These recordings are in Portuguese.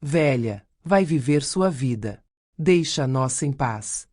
Velha, vai viver sua vida. Deixa a nossa em paz.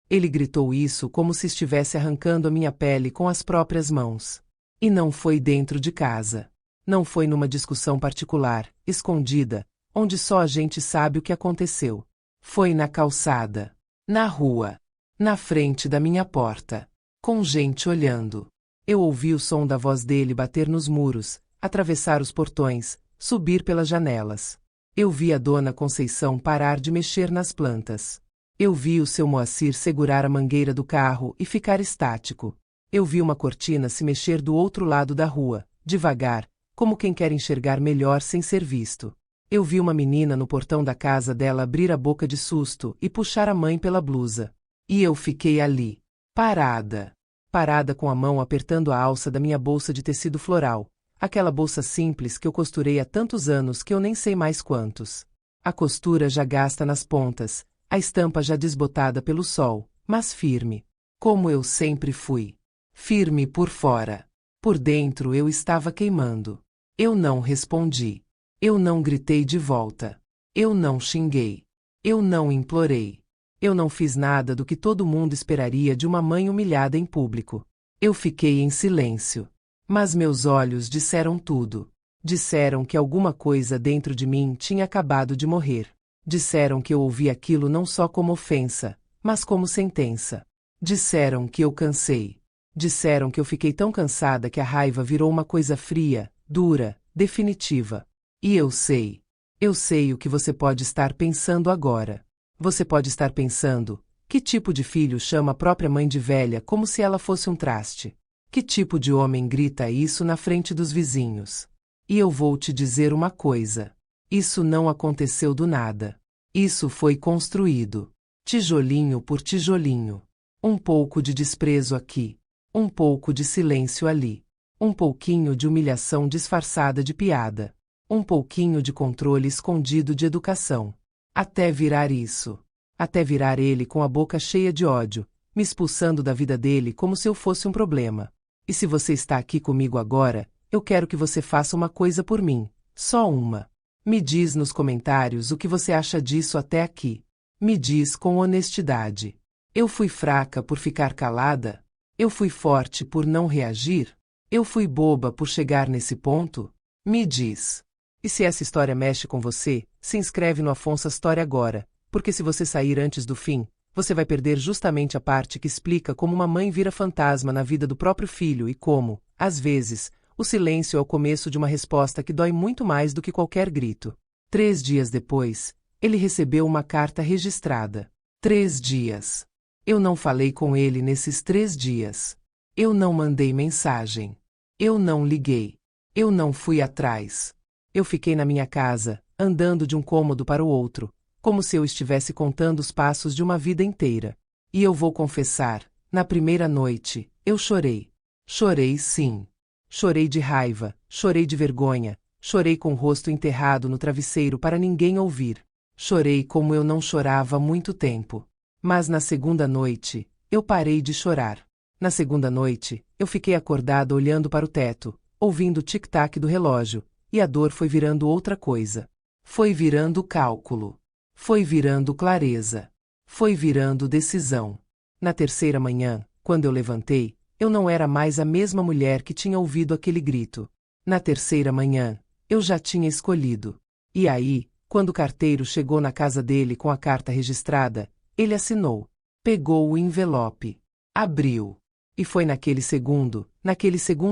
Ele gritou isso como se estivesse arrancando a minha pele com as próprias mãos. E não foi dentro de casa. Não foi numa discussão particular, escondida, onde só a gente sabe o que aconteceu. Foi na calçada. Na rua. Na frente da minha porta. Com gente olhando. Eu ouvi o som da voz dele bater nos muros, atravessar os portões, subir pelas janelas. Eu vi a dona Conceição parar de mexer nas plantas. Eu vi o seu Moacir segurar a mangueira do carro e ficar estático. Eu vi uma cortina se mexer do outro lado da rua, devagar, como quem quer enxergar melhor sem ser visto. Eu vi uma menina no portão da casa dela abrir a boca de susto e puxar a mãe pela blusa. E eu fiquei ali, parada. Parada com a mão apertando a alça da minha bolsa de tecido floral, aquela bolsa simples que eu costurei há tantos anos que eu nem sei mais quantos. A costura já gasta nas pontas, a estampa já desbotada pelo sol, mas firme. Como eu sempre fui. Firme por fora. Por dentro eu estava queimando. Eu não respondi. Eu não gritei de volta. Eu não xinguei. Eu não implorei. Eu não fiz nada do que todo mundo esperaria de uma mãe humilhada em público. Eu fiquei em silêncio. Mas meus olhos disseram tudo. Disseram que alguma coisa dentro de mim tinha acabado de morrer. Disseram que eu ouvi aquilo não só como ofensa, mas como sentença. Disseram que eu cansei. Disseram que eu fiquei tão cansada que a raiva virou uma coisa fria, dura, definitiva. E eu sei. Eu sei o que você pode estar pensando agora. Você pode estar pensando, que tipo de filho chama a própria mãe de velha como se ela fosse um traste? Que tipo de homem grita isso na frente dos vizinhos? E eu vou te dizer uma coisa. Isso não aconteceu do nada. Isso foi construído. Tijolinho por tijolinho. Um pouco de desprezo aqui. Um pouco de silêncio ali. Um pouquinho de humilhação disfarçada de piada. Um pouquinho de controle escondido de educação. Até virar isso. Até virar ele com a boca cheia de ódio, me expulsando da vida dele como se eu fosse um problema. E se você está aqui comigo agora, eu quero que você faça uma coisa por mim. Só uma. Me diz nos comentários o que você acha disso até aqui. Me diz com honestidade. Eu fui fraca por ficar calada? Eu fui forte por não reagir? Eu fui boba por chegar nesse ponto? Me diz. E se essa história mexe com você, se inscreve no Afonso História agora, porque se você sair antes do fim, você vai perder justamente a parte que explica como uma mãe vira fantasma na vida do próprio filho e como, às vezes, o silêncio é o começo de uma resposta que dói muito mais do que qualquer grito. 3 dias depois, ele recebeu uma carta registrada. 3 dias. Eu não falei com ele nesses 3 dias. Eu não mandei mensagem. Eu não liguei. Eu não fui atrás. Eu fiquei na minha casa, andando de um cômodo para o outro, como se eu estivesse contando os passos de uma vida inteira. E eu vou confessar, na primeira noite, eu chorei. Chorei sim. Chorei de raiva, chorei de vergonha, chorei com o rosto enterrado no travesseiro para ninguém ouvir. Chorei como eu não chorava há muito tempo. Mas na segunda noite, eu parei de chorar. Na segunda noite, eu fiquei acordada olhando para o teto, ouvindo o tic-tac do relógio, e a dor foi virando outra coisa. Foi virando cálculo. Foi virando clareza. Foi virando decisão. Na terceira manhã, quando eu levantei, eu não era mais a mesma mulher que tinha ouvido aquele grito. Na terceira manhã, eu já tinha escolhido. E aí, quando o carteiro chegou na casa dele com a carta registrada, ele assinou. Pegou o envelope. Abriu. E foi naquele segundo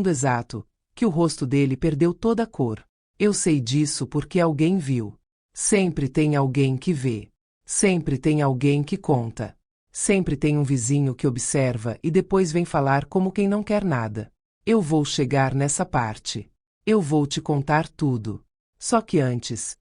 exato, que o rosto dele perdeu toda a cor. Eu sei disso porque alguém viu. Sempre tem alguém que vê. Sempre tem alguém que conta. Sempre tem um vizinho que observa e depois vem falar como quem não quer nada. Eu vou chegar nessa parte. Eu vou te contar tudo. Só que antes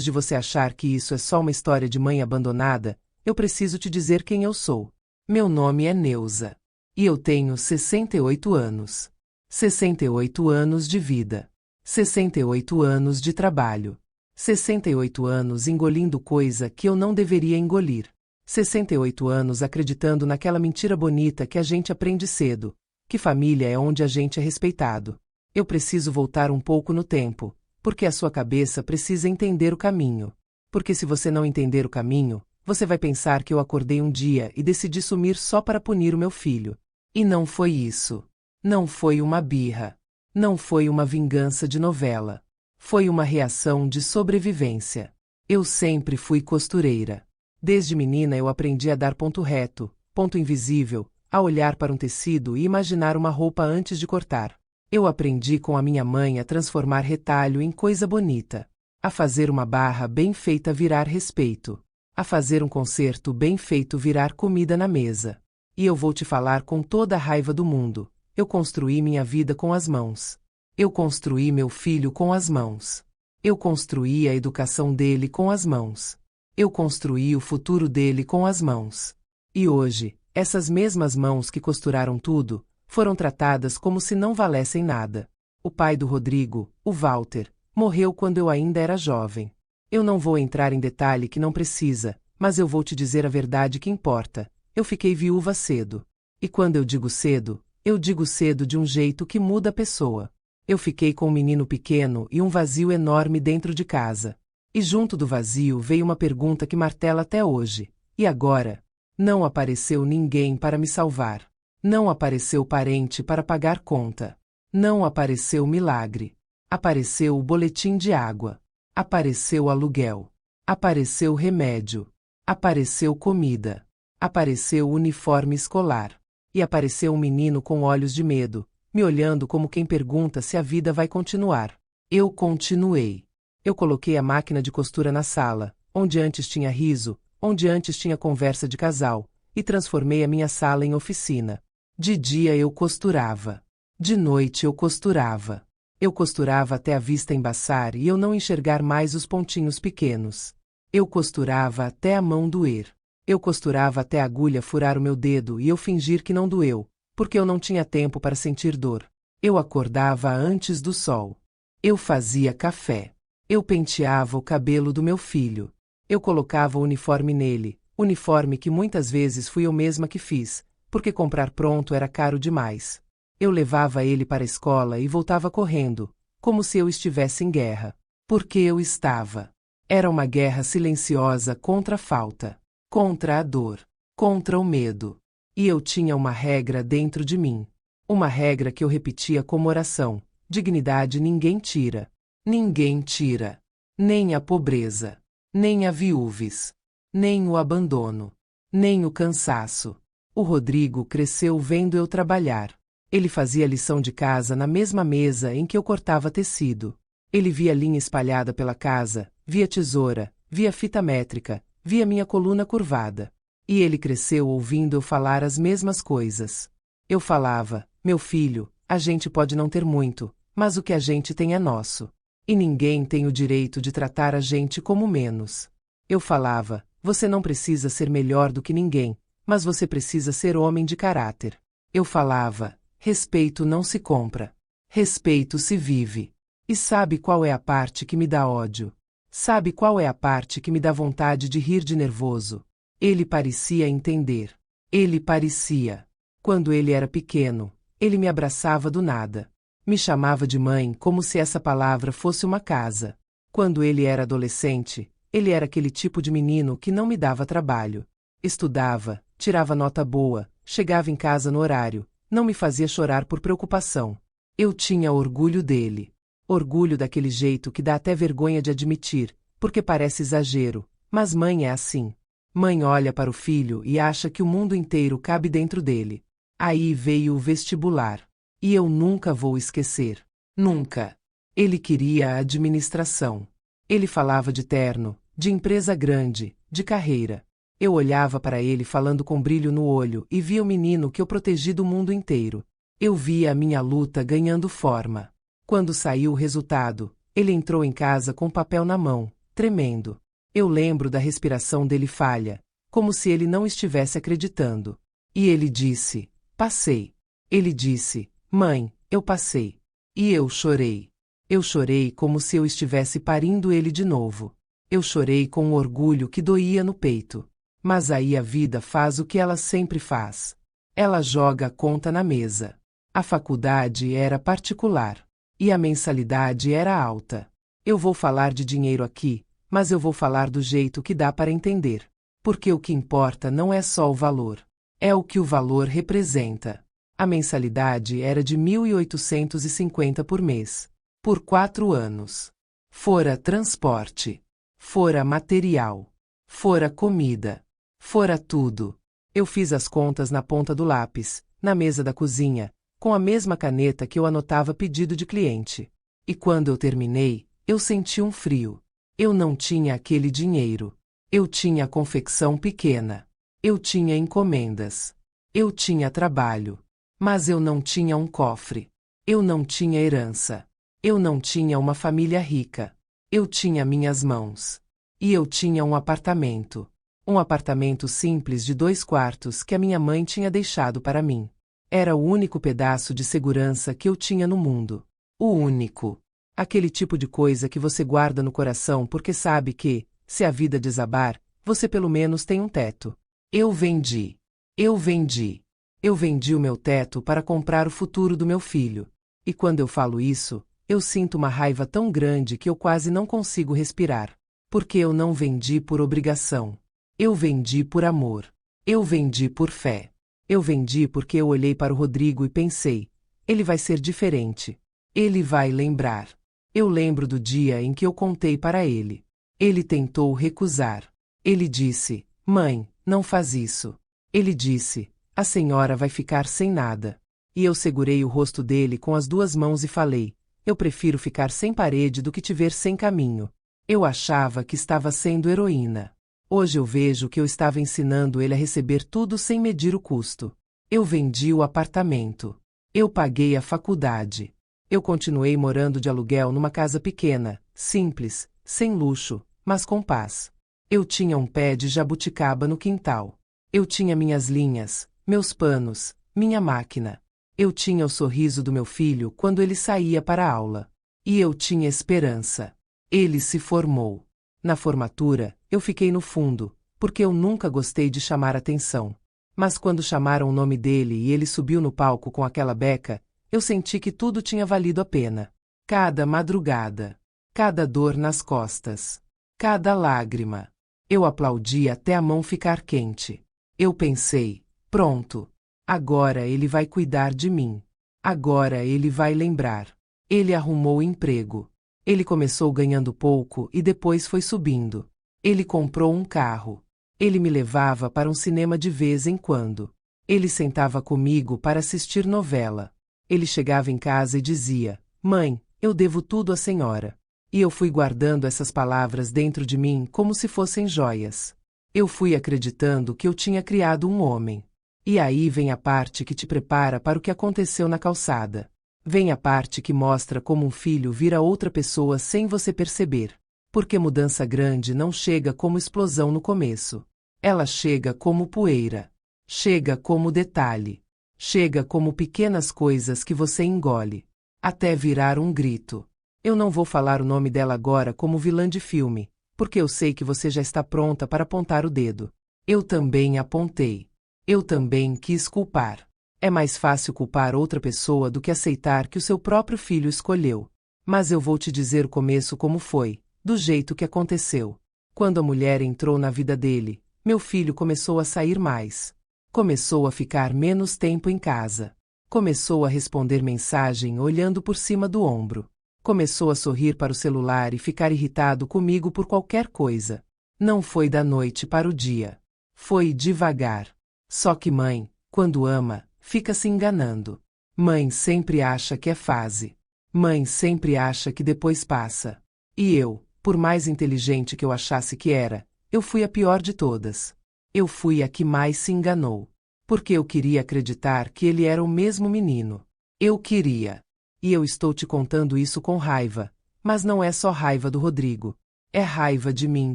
de você achar que isso é só uma história de mãe abandonada, eu preciso te dizer quem eu sou. Meu nome é Neuza. E eu tenho 68 anos. 68 anos de vida. 68 anos de trabalho. 68 anos engolindo coisa que eu não deveria engolir. 68 anos acreditando naquela mentira bonita que a gente aprende cedo, que família é onde a gente é respeitado. Eu preciso voltar um pouco no tempo, porque a sua cabeça precisa entender o caminho. Porque se você não entender o caminho, você vai pensar que eu acordei um dia e decidi sumir só para punir o meu filho. E não foi isso. Não foi uma birra. Não foi uma vingança de novela. Foi uma reação de sobrevivência. Eu sempre fui costureira. Desde menina eu aprendi a dar ponto reto, ponto invisível, a olhar para um tecido e imaginar uma roupa antes de cortar. Eu aprendi com a minha mãe a transformar retalho em coisa bonita. A fazer uma barra bem feita virar respeito. A fazer um concerto bem feito virar comida na mesa. E eu vou te falar com toda a raiva do mundo. Eu construí minha vida com as mãos. Eu construí meu filho com as mãos. Eu construí a educação dele com as mãos. Eu construí o futuro dele com as mãos. E hoje, essas mesmas mãos que costuraram tudo, foram tratadas como se não valessem nada. O pai do Rodrigo, o Walter, morreu quando eu ainda era jovem. Eu não vou entrar em detalhe que não precisa, mas eu vou te dizer a verdade que importa. Eu fiquei viúva cedo. E quando eu digo cedo de um jeito que muda a pessoa. Eu fiquei com um menino pequeno e um vazio enorme dentro de casa. E junto do vazio veio uma pergunta que martela até hoje. E agora? Não apareceu ninguém para me salvar. Não apareceu parente para pagar conta. Não apareceu milagre. Apareceu o boletim de água. Apareceu aluguel. Apareceu remédio. Apareceu comida. Apareceu uniforme escolar. E apareceu um menino com olhos de medo, me olhando como quem pergunta se a vida vai continuar. Eu continuei. Eu coloquei a máquina de costura na sala, onde antes tinha riso, onde antes tinha conversa de casal, e transformei a minha sala em oficina. De dia eu costurava. De noite eu costurava. Eu costurava até a vista embaçar e eu não enxergar mais os pontinhos pequenos. Eu costurava até a mão doer. Eu costurava até a agulha furar o meu dedo e eu fingir que não doeu, porque eu não tinha tempo para sentir dor. Eu acordava antes do sol. Eu fazia café. Eu penteava o cabelo do meu filho. Eu colocava o uniforme nele, uniforme que muitas vezes fui eu mesma que fiz, porque comprar pronto era caro demais. Eu levava ele para a escola e voltava correndo, como se eu estivesse em guerra. Porque eu estava. Era uma guerra silenciosa contra a falta. Contra a dor, contra o medo. E eu tinha uma regra dentro de mim. Uma regra que eu repetia como oração: dignidade ninguém tira. Ninguém tira. Nem a pobreza. Nem a viúves. Nem o abandono. Nem o cansaço. O Rodrigo cresceu vendo eu trabalhar. Ele fazia lição de casa na mesma mesa em que eu cortava tecido. Ele via linha espalhada pela casa, via tesoura, via fita métrica, via minha coluna curvada. E ele cresceu ouvindo eu falar as mesmas coisas. Eu falava: meu filho, a gente pode não ter muito, mas o que a gente tem é nosso. E ninguém tem o direito de tratar a gente como menos. Eu falava: você não precisa ser melhor do que ninguém, mas você precisa ser homem de caráter. Eu falava: respeito não se compra. Respeito se vive. E sabe qual é a parte que me dá ódio? Sabe qual é a parte que me dá vontade de rir de nervoso? Ele parecia entender. Ele parecia. Quando ele era pequeno, ele me abraçava do nada. Me chamava de mãe como se essa palavra fosse uma casa. Quando ele era adolescente, ele era aquele tipo de menino que não me dava trabalho. Estudava, tirava nota boa, chegava em casa no horário, não me fazia chorar por preocupação. Eu tinha orgulho dele. Orgulho daquele jeito que dá até vergonha de admitir, porque parece exagero, mas mãe é assim. Mãe olha para o filho e acha que o mundo inteiro cabe dentro dele. Aí veio o vestibular. E eu nunca vou esquecer. Nunca. Ele queria a administração. Ele falava de terno, de empresa grande, de carreira. Eu olhava para ele falando com brilho no olho e via o menino que eu protegi do mundo inteiro. Eu via a minha luta ganhando forma. Quando saiu o resultado, ele entrou em casa com o papel na mão, tremendo. Eu lembro da respiração dele falha, como se ele não estivesse acreditando. E ele disse: passei. Ele disse: mãe, eu passei. E eu chorei. Eu chorei como se eu estivesse parindo ele de novo. Eu chorei com um orgulho que doía no peito. Mas aí a vida faz o que ela sempre faz. Ela joga a conta na mesa. A faculdade era particular. E a mensalidade era alta. Eu vou falar de dinheiro aqui, mas eu vou falar do jeito que dá para entender. Porque o que importa não é só o valor. É o que o valor representa. A mensalidade era de 1.850 por mês. Por 4 anos. Fora transporte. Fora material. Fora comida. Fora tudo. Eu fiz as contas na ponta do lápis, na mesa da cozinha, com a mesma caneta que eu anotava pedido de cliente. E quando eu terminei, eu senti um frio. Eu não tinha aquele dinheiro. Eu tinha confecção pequena. Eu tinha encomendas. Eu tinha trabalho. Mas eu não tinha um cofre. Eu não tinha herança. Eu não tinha uma família rica. Eu tinha minhas mãos. E eu tinha um apartamento. Um apartamento simples de 2 quartos que a minha mãe tinha deixado para mim. Era o único pedaço de segurança que eu tinha no mundo. O único. Aquele tipo de coisa que você guarda no coração porque sabe que, se a vida desabar, você pelo menos tem um teto. Eu vendi. Eu vendi. Eu vendi o meu teto para comprar o futuro do meu filho. E quando eu falo isso, eu sinto uma raiva tão grande que eu quase não consigo respirar. Porque eu não vendi por obrigação. Eu vendi por amor. Eu vendi por fé. Eu vendi porque eu olhei para o Rodrigo e pensei, ele vai ser diferente. Ele vai lembrar. Eu lembro do dia em que eu contei para ele. Ele tentou recusar. Ele disse, mãe, não faz isso. Ele disse, a senhora vai ficar sem nada. E eu segurei o rosto dele com as 2 mãos e falei, eu prefiro ficar sem parede do que te ver sem caminho. Eu achava que estava sendo heroína. Hoje eu vejo que eu estava ensinando ele a receber tudo sem medir o custo. Eu vendi o apartamento. Eu paguei a faculdade. Eu continuei morando de aluguel numa casa pequena, simples, sem luxo, mas com paz. Eu tinha um pé de jabuticaba no quintal. Eu tinha minhas linhas, meus panos, minha máquina. Eu tinha o sorriso do meu filho quando ele saía para a aula. E eu tinha esperança. Ele se formou. Na formatura, eu fiquei no fundo, porque eu nunca gostei de chamar atenção. Mas quando chamaram o nome dele e ele subiu no palco com aquela beca, eu senti que tudo tinha valido a pena. Cada madrugada. Cada dor nas costas. Cada lágrima. Eu aplaudi até a mão ficar quente. Eu pensei, pronto. Agora ele vai cuidar de mim. Agora ele vai lembrar. Ele arrumou emprego. Ele começou ganhando pouco e depois foi subindo. Ele comprou um carro. Ele me levava para um cinema de vez em quando. Ele sentava comigo para assistir novela. Ele chegava em casa e dizia, mãe, eu devo tudo à senhora. E eu fui guardando essas palavras dentro de mim como se fossem joias. Eu fui acreditando que eu tinha criado um homem. E aí vem a parte que te prepara para o que aconteceu na calçada. Vem a parte que mostra como um filho vira outra pessoa sem você perceber. Porque mudança grande não chega como explosão no começo. Ela chega como poeira. Chega como detalhe. Chega como pequenas coisas que você engole. Até virar um grito. Eu não vou falar o nome dela agora como vilã de filme, porque eu sei que você já está pronta para apontar o dedo. Eu também apontei. Eu também quis culpar. É mais fácil culpar outra pessoa do que aceitar que o seu próprio filho escolheu. Mas eu vou te dizer o começo como foi, do jeito que aconteceu. Quando a mulher entrou na vida dele, meu filho começou a sair mais. Começou a ficar menos tempo em casa. Começou a responder mensagem olhando por cima do ombro. Começou a sorrir para o celular e ficar irritado comigo por qualquer coisa. Não foi da noite para o dia. Foi devagar. Só que mãe, quando ama, fica se enganando. Mãe sempre acha que é fase. Mãe sempre acha que depois passa. E eu, por mais inteligente que eu achasse que era, eu fui a pior de todas. Eu fui a que mais se enganou. Porque eu queria acreditar que ele era o mesmo menino. Eu queria. E eu estou te contando isso com raiva, mas não é só raiva do Rodrigo. É raiva de mim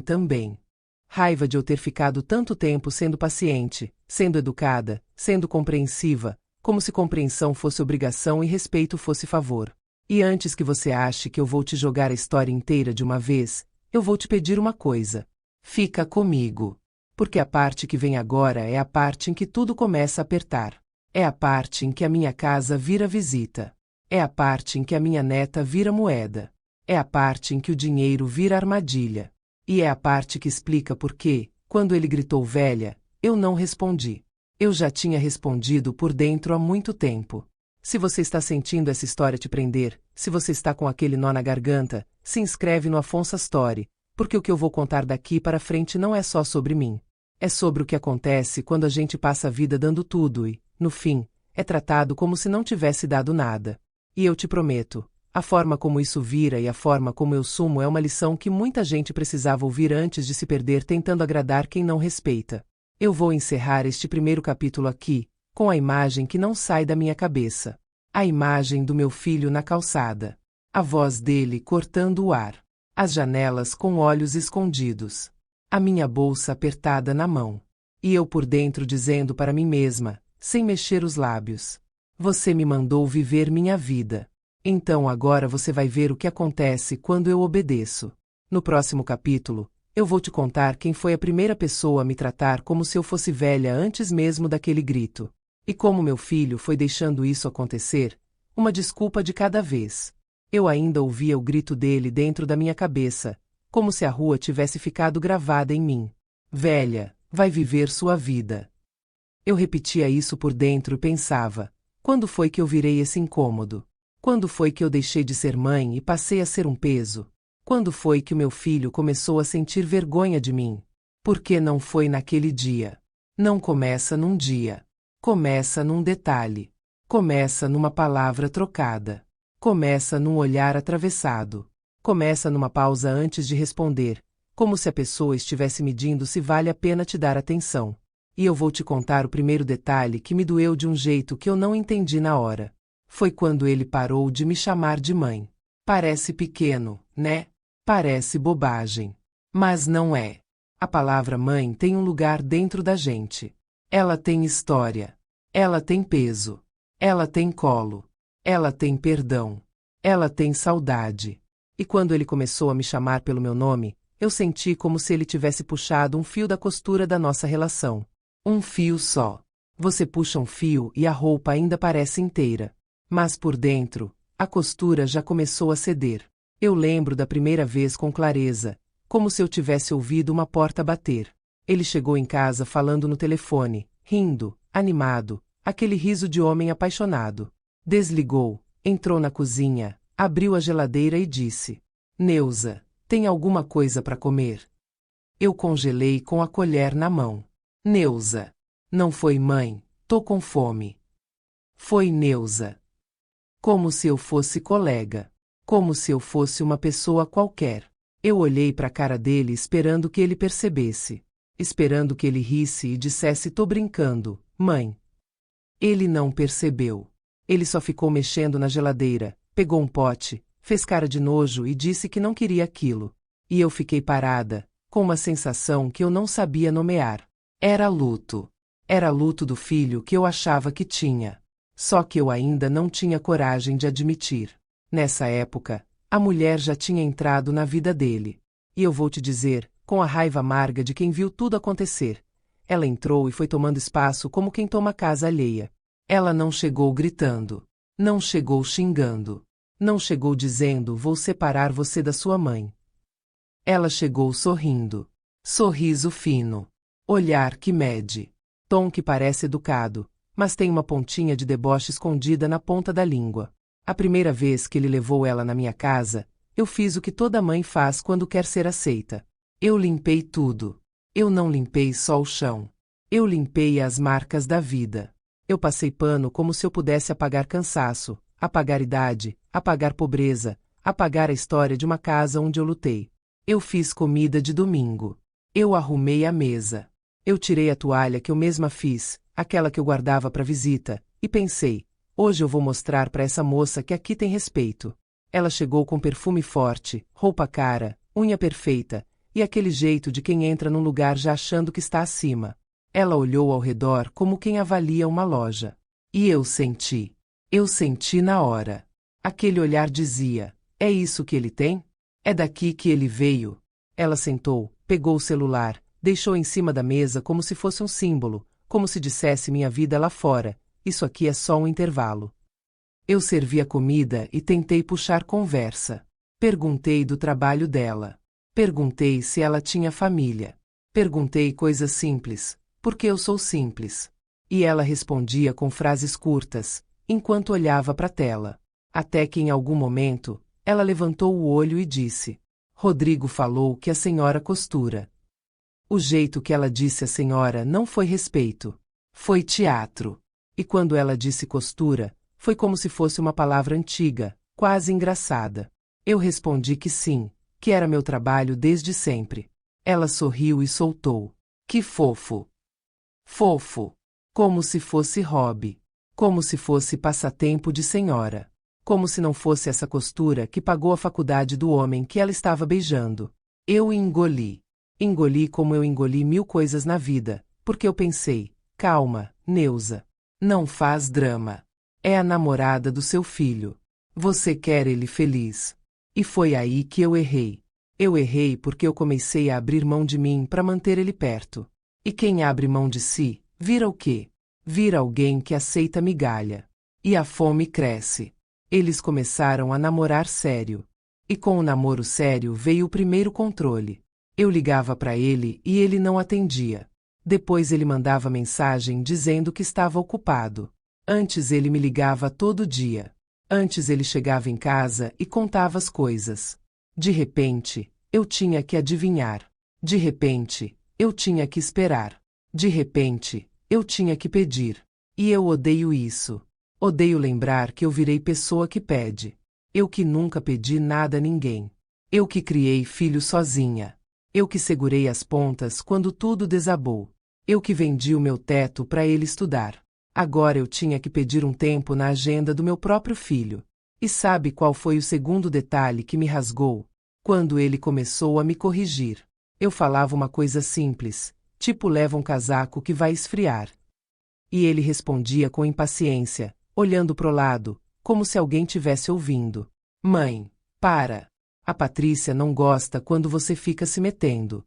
também. Raiva de eu ter ficado tanto tempo sendo paciente, sendo educada, sendo compreensiva, como se compreensão fosse obrigação e respeito fosse favor. E antes que você ache que eu vou te jogar a história inteira de uma vez, eu vou te pedir uma coisa. Fica comigo. Porque a parte que vem agora é a parte em que tudo começa a apertar. É a parte em que a minha casa vira visita. É a parte em que a minha neta vira moeda. É a parte em que o dinheiro vira armadilha. E é a parte que explica por que, quando ele gritou velha, eu não respondi. Eu já tinha respondido por dentro há muito tempo. Se você está sentindo essa história te prender, se você está com aquele nó na garganta, se inscreve no Afonso Story, porque o que eu vou contar daqui para frente não é só sobre mim. É sobre o que acontece quando a gente passa a vida dando tudo e, no fim, é tratado como se não tivesse dado nada. E eu te prometo, a forma como isso vira e a forma como eu sumo é uma lição que muita gente precisava ouvir antes de se perder tentando agradar quem não respeita. Eu vou encerrar este primeiro capítulo aqui, com a imagem que não sai da minha cabeça. A imagem do meu filho na calçada. A voz dele cortando o ar. As janelas com olhos escondidos. A minha bolsa apertada na mão. E eu por dentro dizendo para mim mesma, sem mexer os lábios: você me mandou viver minha vida. Então agora você vai ver o que acontece quando eu obedeço. No próximo capítulo, eu vou te contar quem foi a primeira pessoa a me tratar como se eu fosse velha antes mesmo daquele grito. E como meu filho foi deixando isso acontecer, uma desculpa de cada vez. Eu ainda ouvia o grito dele dentro da minha cabeça, como se a rua tivesse ficado gravada em mim. Velha, vai viver sua vida. Eu repetia isso por dentro e pensava: quando foi que eu virei esse incômodo? Quando foi que eu deixei de ser mãe e passei a ser um peso? Quando foi que o meu filho começou a sentir vergonha de mim? Por que não foi naquele dia? Não começa num dia. Começa num detalhe. Começa numa palavra trocada. Começa num olhar atravessado. Começa numa pausa antes de responder, como se a pessoa estivesse medindo se vale a pena te dar atenção. E eu vou te contar o primeiro detalhe que me doeu de um jeito que eu não entendi na hora. Foi quando ele parou de me chamar de mãe. Parece pequeno, né? Parece bobagem. Mas não é. A palavra mãe tem um lugar dentro da gente. Ela tem história. Ela tem peso. Ela tem colo. Ela tem perdão. Ela tem saudade. E quando ele começou a me chamar pelo meu nome, eu senti como se ele tivesse puxado um fio da costura da nossa relação. Um fio só. Você puxa um fio e a roupa ainda parece inteira. Mas por dentro, a costura já começou a ceder. Eu lembro da primeira vez com clareza, como se eu tivesse ouvido uma porta bater. Ele chegou em casa falando no telefone, rindo, animado, aquele riso de homem apaixonado. Desligou, entrou na cozinha, abriu a geladeira e disse: Neuza, tem alguma coisa para comer? Eu congelei com a colher na mão. Neuza. Não foi mãe, tô com fome. Foi Neuza. Como se eu fosse colega. Como se eu fosse uma pessoa qualquer. Eu olhei para a cara dele esperando que ele percebesse. Esperando que ele risse e dissesse: tô brincando, mãe. Ele não percebeu. Ele só ficou mexendo na geladeira, pegou um pote, fez cara de nojo e disse que não queria aquilo. E eu fiquei parada, com uma sensação que eu não sabia nomear. Era luto. Era luto do filho que eu achava que tinha. Só que eu ainda não tinha coragem de admitir. Nessa época, a mulher já tinha entrado na vida dele. E eu vou te dizer, com a raiva amarga de quem viu tudo acontecer. Ela entrou e foi tomando espaço como quem toma casa alheia. Ela não chegou gritando. Não chegou xingando. Não chegou dizendo: vou separar você da sua mãe. Ela chegou sorrindo. Sorriso fino. Olhar que mede. Tom que parece educado, mas tem uma pontinha de deboche escondida na ponta da língua. A primeira vez que ele levou ela na minha casa, eu fiz o que toda mãe faz quando quer ser aceita. Eu limpei tudo. Eu não limpei só o chão. Eu limpei as marcas da vida. Eu passei pano como se eu pudesse apagar cansaço, apagar idade, apagar pobreza, apagar a história de uma casa onde eu lutei. Eu fiz comida de domingo. Eu arrumei a mesa. Eu tirei a toalha que eu mesma fiz, aquela que eu guardava para visita, e pensei: hoje eu vou mostrar para essa moça que aqui tem respeito. Ela chegou com perfume forte, roupa cara, unha perfeita, e aquele jeito de quem entra num lugar já achando que está acima. Ela olhou ao redor como quem avalia uma loja. E eu senti. Eu senti na hora. Aquele olhar dizia: é isso que ele tem? É daqui que ele veio? Ela sentou, pegou o celular, deixou em cima da mesa como se fosse um símbolo, como se dissesse minha vida lá fora, isso aqui é só um intervalo. Eu servi a comida e tentei puxar conversa. Perguntei do trabalho dela. Perguntei se ela tinha família. Perguntei coisas simples, porque eu sou simples. E ela respondia com frases curtas, enquanto olhava para a tela. Até que em algum momento, ela levantou o olho e disse: Rodrigo falou que a senhora costura. O jeito que ela disse a senhora não foi respeito. Foi teatro. E quando ela disse costura, foi como se fosse uma palavra antiga, quase engraçada. Eu respondi que sim, que era meu trabalho desde sempre. Ela sorriu e soltou: Que fofo! Fofo! Como se fosse hobby. Como se fosse passatempo de senhora. Como se não fosse essa costura que pagou a faculdade do homem que ela estava beijando. Eu engoli. Engoli como eu engoli 1000 coisas na vida, porque eu pensei: calma, Neuza. Não faz drama. É a namorada do seu filho. Você quer ele feliz. E foi aí que eu errei. Eu errei porque eu comecei a abrir mão de mim para manter ele perto. E quem abre mão de si, vira o quê? Vira alguém que aceita migalha. E a fome cresce. Eles começaram a namorar sério. E com o namoro sério veio o primeiro controle. Eu ligava para ele e ele não atendia. Depois ele mandava mensagem dizendo que estava ocupado. Antes ele me ligava todo dia. Antes ele chegava em casa e contava as coisas. De repente, eu tinha que adivinhar. De repente, eu tinha que esperar. De repente, eu tinha que pedir. E eu odeio isso. Odeio lembrar que eu virei pessoa que pede. Eu que nunca pedi nada a ninguém. Eu que criei filho sozinha. Eu que segurei as pontas quando tudo desabou. Eu que vendi o meu teto para ele estudar. Agora eu tinha que pedir um tempo na agenda do meu próprio filho. E sabe qual foi o segundo detalhe que me rasgou? Quando ele começou a me corrigir. Eu falava uma coisa simples, tipo leva um casaco que vai esfriar. E ele respondia com impaciência, olhando pro lado, como se alguém tivesse ouvindo. Mãe, para. A Patrícia não gosta quando você fica se metendo.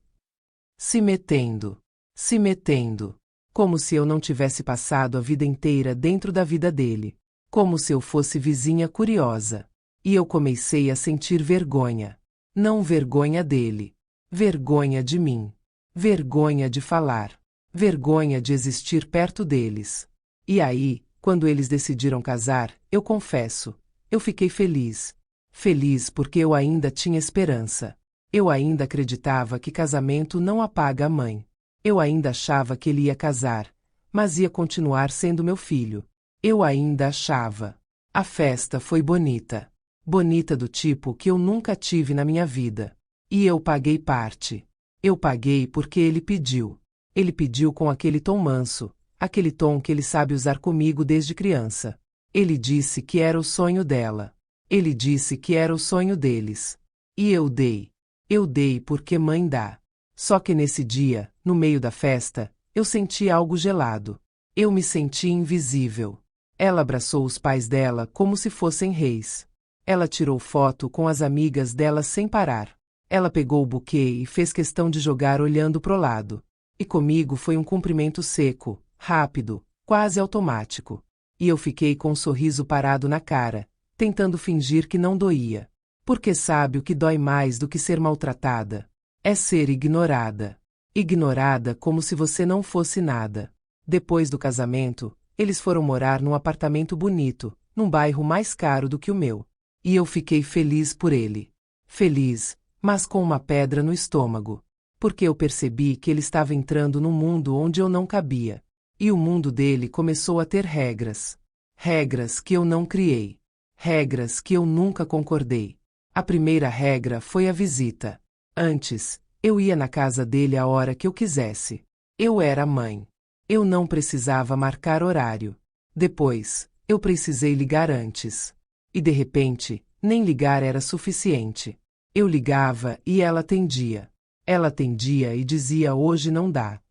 Se metendo. Se metendo. Como se eu não tivesse passado a vida inteira dentro da vida dele. Como se eu fosse vizinha curiosa. E eu comecei a sentir vergonha. Não vergonha dele. Vergonha de mim. Vergonha de falar. Vergonha de existir perto deles. E aí, quando eles decidiram casar, eu confesso, eu fiquei feliz. Feliz porque eu ainda tinha esperança. Eu ainda acreditava que casamento não apaga a mãe. Eu ainda achava que ele ia casar, mas ia continuar sendo meu filho. Eu ainda achava. A festa foi bonita. Bonita do tipo que eu nunca tive na minha vida. E eu paguei parte. Eu paguei porque ele pediu. Ele pediu com aquele tom manso, aquele tom que ele sabe usar comigo desde criança. Ele disse que era o sonho dela. Ele disse que era o sonho deles. E eu dei. Eu dei porque mãe dá. Só que nesse dia, no meio da festa, eu senti algo gelado. Eu me senti invisível. Ela abraçou os pais dela como se fossem reis. Ela tirou foto com as amigas dela sem parar. Ela pegou o buquê e fez questão de jogar olhando pro lado. E comigo foi um cumprimento seco, rápido, quase automático. E eu fiquei com um sorriso parado na cara, tentando fingir que não doía. Porque sabe o que dói mais do que ser maltratada? É ser ignorada. Ignorada como se você não fosse nada. Depois do casamento, eles foram morar num apartamento bonito, num bairro mais caro do que o meu. E eu fiquei feliz por ele. Feliz, mas com uma pedra no estômago. Porque eu percebi que ele estava entrando num mundo onde eu não cabia. E o mundo dele começou a ter regras. Regras que eu não criei. Regras que eu nunca concordei. A primeira regra foi a visita. Antes, eu ia na casa dele a hora que eu quisesse. Eu era mãe. Eu não precisava marcar horário. Depois, eu precisei ligar antes. E de repente, nem ligar era suficiente. Eu ligava e ela atendia. Ela atendia e dizia: hoje não dá.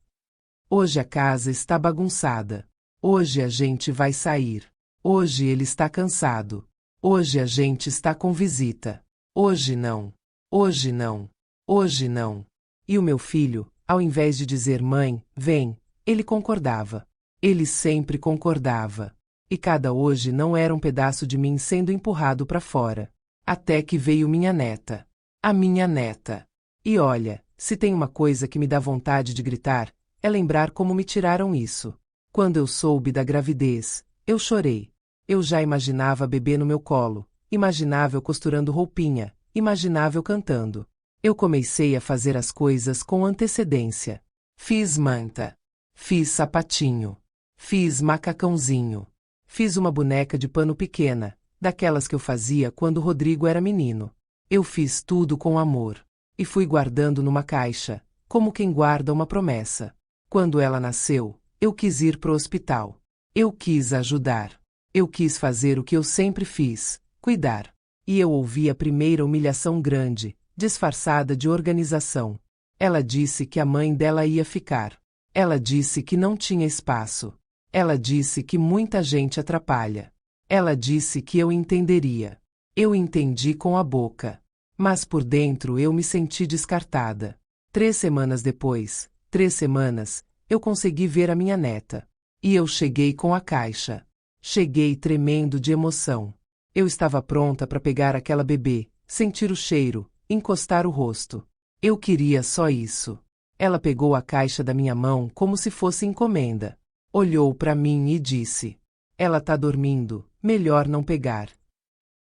Hoje a casa está bagunçada. Hoje a gente vai sair. Hoje ele está cansado. Hoje a gente está com visita. Hoje não. Hoje não. Hoje não. E o meu filho, ao invés de dizer: mãe, vem, ele concordava. Ele sempre concordava. E cada hoje não era um pedaço de mim sendo empurrado para fora. Até que veio minha neta. A minha neta. E olha, se tem uma coisa que me dá vontade de gritar, é lembrar como me tiraram isso. Quando eu soube da gravidez, eu chorei. Eu já imaginava bebê no meu colo, imaginava eu costurando roupinha, imaginava eu cantando. Eu comecei a fazer as coisas com antecedência. Fiz manta. Fiz sapatinho. Fiz macacãozinho. Fiz uma boneca de pano pequena, daquelas que eu fazia quando o Rodrigo era menino. Eu fiz tudo com amor. E fui guardando numa caixa, como quem guarda uma promessa. Quando ela nasceu, eu quis ir pro hospital. Eu quis ajudar. Eu quis fazer o que eu sempre fiz, cuidar. E eu ouvi a primeira humilhação grande, disfarçada de organização. Ela disse que a mãe dela ia ficar. Ela disse que não tinha espaço. Ela disse que muita gente atrapalha. Ela disse que eu entenderia. Eu entendi com a boca. Mas por dentro eu me senti descartada. 3 semanas depois, 3 semanas, eu consegui ver a minha neta. E eu cheguei com a caixa. Cheguei tremendo de emoção. Eu estava pronta para pegar aquela bebê, sentir o cheiro, encostar o rosto. Eu queria só isso. Ela pegou a caixa da minha mão como se fosse encomenda. Olhou para mim e disse: "Ela tá dormindo, melhor não pegar."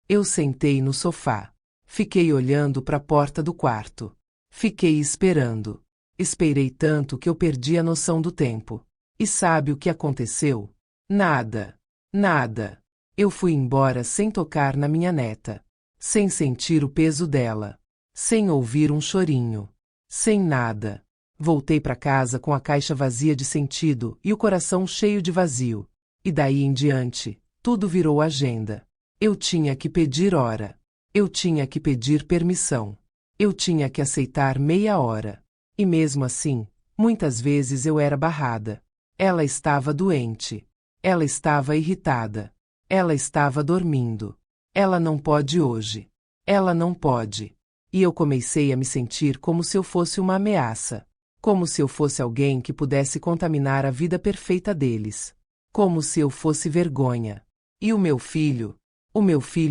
Eu sentei no sofá. Fiquei olhando para a porta do quarto. Fiquei esperando. Esperei tanto que eu perdi a noção do tempo. E sabe o que aconteceu? Nada. Nada. Eu fui embora sem tocar na minha neta. Sem sentir o peso dela. Sem ouvir um chorinho. Sem nada. Voltei para casa com a caixa vazia de sentido e o coração cheio de vazio. E daí em diante, tudo virou agenda. Eu tinha que pedir hora. Eu tinha que pedir permissão. Eu tinha que aceitar meia hora. E mesmo assim, muitas vezes eu era barrada. Ela estava doente. Ela estava irritada. Ela estava dormindo. Ela não pode hoje. Ela não pode. E eu comecei a me sentir como se eu fosse uma ameaça. Como se eu fosse alguém que pudesse contaminar a vida perfeita deles. Como se eu fosse vergonha. E o meu filho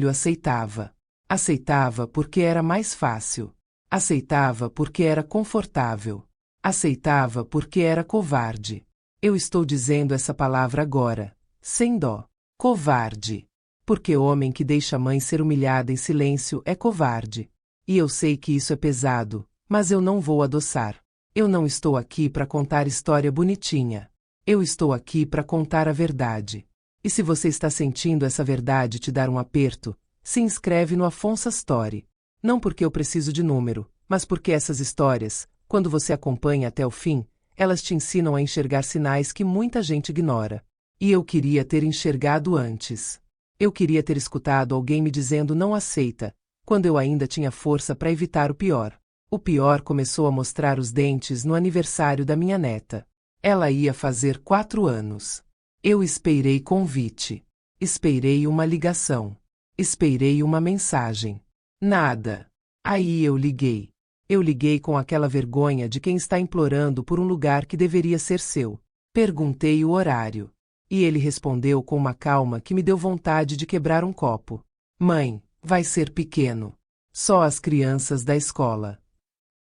aceitava. Aceitava porque era mais fácil. Aceitava porque era confortável. Aceitava porque era covarde. Eu estou dizendo essa palavra agora, sem dó. Covarde. Porque homem que deixa a mãe ser humilhada em silêncio é covarde. E eu sei que isso é pesado, mas eu não vou adoçar. Eu não estou aqui para contar história bonitinha. Eu estou aqui para contar a verdade. E se você está sentindo essa verdade te dar um aperto, se inscreve no Afonso Story. Não porque eu preciso de número, mas porque essas histórias, quando você acompanha até o fim, elas te ensinam a enxergar sinais que muita gente ignora. E eu queria ter enxergado antes. Eu queria ter escutado alguém me dizendo não aceita, quando eu ainda tinha força para evitar o pior. O pior começou a mostrar os dentes no aniversário da minha neta. Ela ia fazer 4 anos. Eu esperei convite. Esperei uma ligação. Esperei uma mensagem. Nada. Aí eu liguei. Eu liguei com aquela vergonha de quem está implorando por um lugar que deveria ser seu. Perguntei o horário. E ele respondeu com uma calma que me deu vontade de quebrar um copo. Mãe, vai ser pequeno. Só as crianças da escola.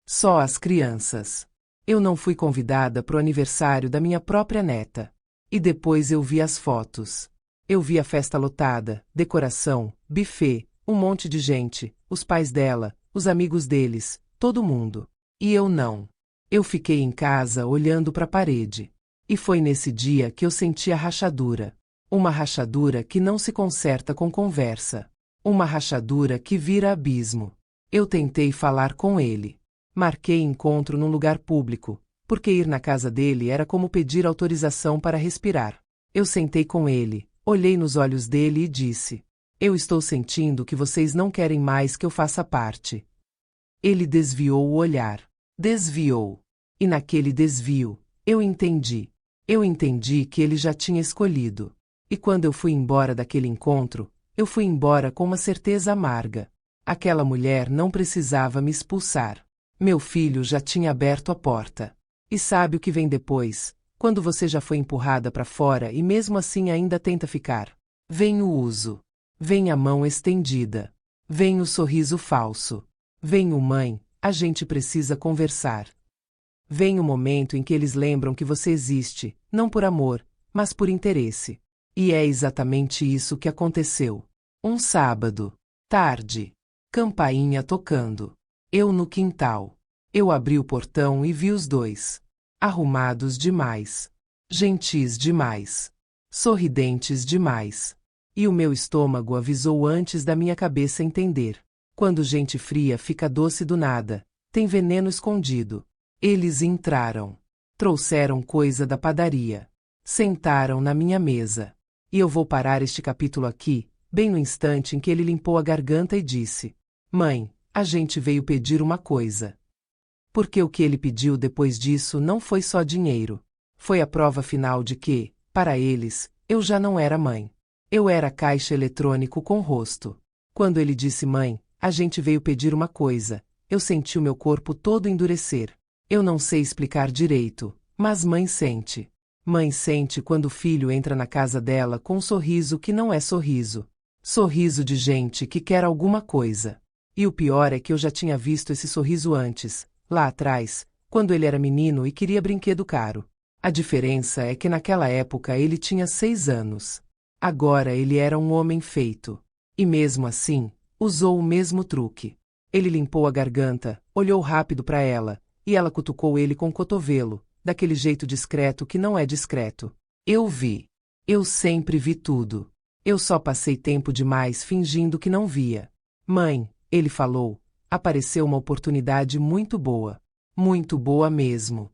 Só as crianças. Eu não fui convidada para o aniversário da minha própria neta. E depois eu vi as fotos. Eu vi a festa lotada, decoração, buffet, um monte de gente, os pais dela, os amigos deles, todo mundo. E eu não. Eu fiquei em casa olhando para a parede. E foi nesse dia que eu senti a rachadura. Uma rachadura que não se conserta com conversa. Uma rachadura que vira abismo. Eu tentei falar com ele. Marquei encontro num lugar público, porque ir na casa dele era como pedir autorização para respirar. Eu sentei com ele, olhei nos olhos dele e disse: "Eu estou sentindo que vocês não querem mais que eu faça parte." Ele desviou o olhar. Desviou. E naquele desvio, eu entendi. Eu entendi que ele já tinha escolhido. E quando eu fui embora daquele encontro, eu fui embora com uma certeza amarga. Aquela mulher não precisava me expulsar. Meu filho já tinha aberto a porta. E sabe o que vem depois, quando você já foi empurrada para fora e mesmo assim ainda tenta ficar? Vem o uso. Vem a mão estendida. Vem o sorriso falso. Vem o mãe, a gente precisa conversar. Vem o momento em que eles lembram que você existe, não por amor, mas por interesse. E é exatamente isso que aconteceu. Um sábado, tarde, campainha tocando. Eu no quintal. Eu abri o portão e vi os dois. Arrumados demais. Gentis demais. Sorridentes demais. E o meu estômago avisou antes da minha cabeça entender. Quando gente fria fica doce do nada, tem veneno escondido. Eles entraram. Trouxeram coisa da padaria. Sentaram na minha mesa. E eu vou parar este capítulo aqui, bem no instante em que ele limpou a garganta e disse: Mãe, a gente veio pedir uma coisa. Porque o que ele pediu depois disso não foi só dinheiro. Foi a prova final de que, para eles, eu já não era mãe. Eu era caixa eletrônico com rosto. Quando ele disse mãe, a gente veio pedir uma coisa, eu senti o meu corpo todo endurecer. Eu não sei explicar direito, mas mãe sente. Mãe sente quando o filho entra na casa dela com um sorriso que não é sorriso. Sorriso de gente que quer alguma coisa. E o pior é que eu já tinha visto esse sorriso antes, lá atrás, quando ele era menino e queria brinquedo caro. A diferença é que naquela época ele tinha 6 anos. Agora ele era um homem feito. E mesmo assim, usou o mesmo truque. Ele limpou a garganta, olhou rápido para ela, e ela cutucou ele com o cotovelo, daquele jeito discreto que não é discreto. Eu vi. Eu sempre vi tudo. Eu só passei tempo demais fingindo que não via. Mãe, ele falou, apareceu uma oportunidade muito boa. Muito boa mesmo.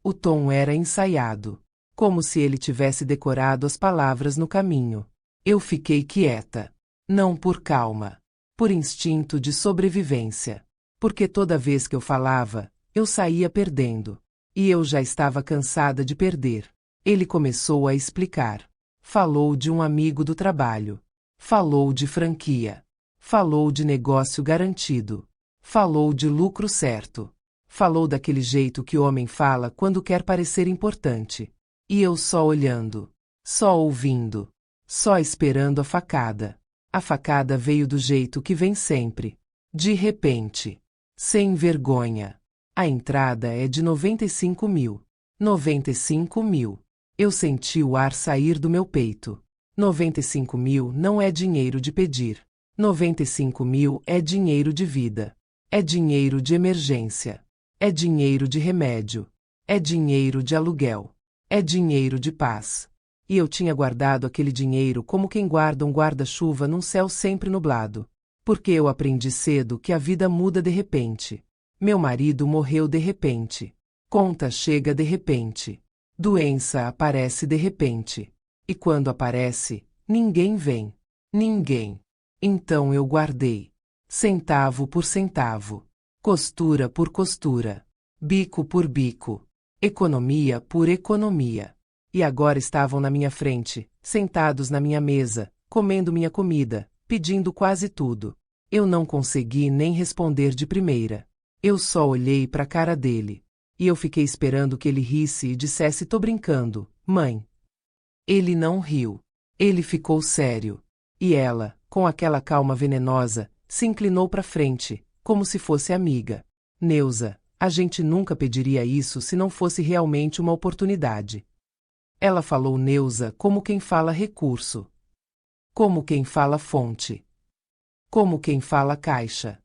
O tom era ensaiado. Como se ele tivesse decorado as palavras no caminho. Eu fiquei quieta. Não por calma. Por instinto de sobrevivência. Porque toda vez que eu falava, eu saía perdendo. E eu já estava cansada de perder. Ele começou a explicar. Falou de um amigo do trabalho. Falou de franquia. Falou de negócio garantido. Falou de lucro certo. Falou daquele jeito que o homem fala quando quer parecer importante. E eu só olhando. Só ouvindo. Só esperando a facada. A facada veio do jeito que vem sempre. De repente. Sem vergonha. A entrada é de 95 mil. 95 mil. Eu senti o ar sair do meu peito. 95 mil não é dinheiro de pedir. 95 mil é dinheiro de vida. É dinheiro de emergência. É dinheiro de remédio. É dinheiro de aluguel. É dinheiro de paz. E eu tinha guardado aquele dinheiro como quem guarda um guarda-chuva num céu sempre nublado. Porque eu aprendi cedo que a vida muda de repente. Meu marido morreu de repente. Conta chega de repente. Doença aparece de repente. E quando aparece, ninguém vem. Ninguém. Então eu guardei. Centavo por centavo. Costura por costura. Bico por bico. Economia por economia. E agora estavam na minha frente, sentados na minha mesa, comendo minha comida, pedindo quase tudo. Eu não consegui nem responder de primeira. Eu só olhei para a cara dele. E eu fiquei esperando que ele risse e dissesse: tô brincando, mãe. Ele não riu. Ele ficou sério. E ela, com aquela calma venenosa, se inclinou para frente, como se fosse amiga. Neuza, a gente nunca pediria isso se não fosse realmente uma oportunidade. Ela falou Neuza como quem fala recurso. Como quem fala fonte. Como quem fala caixa.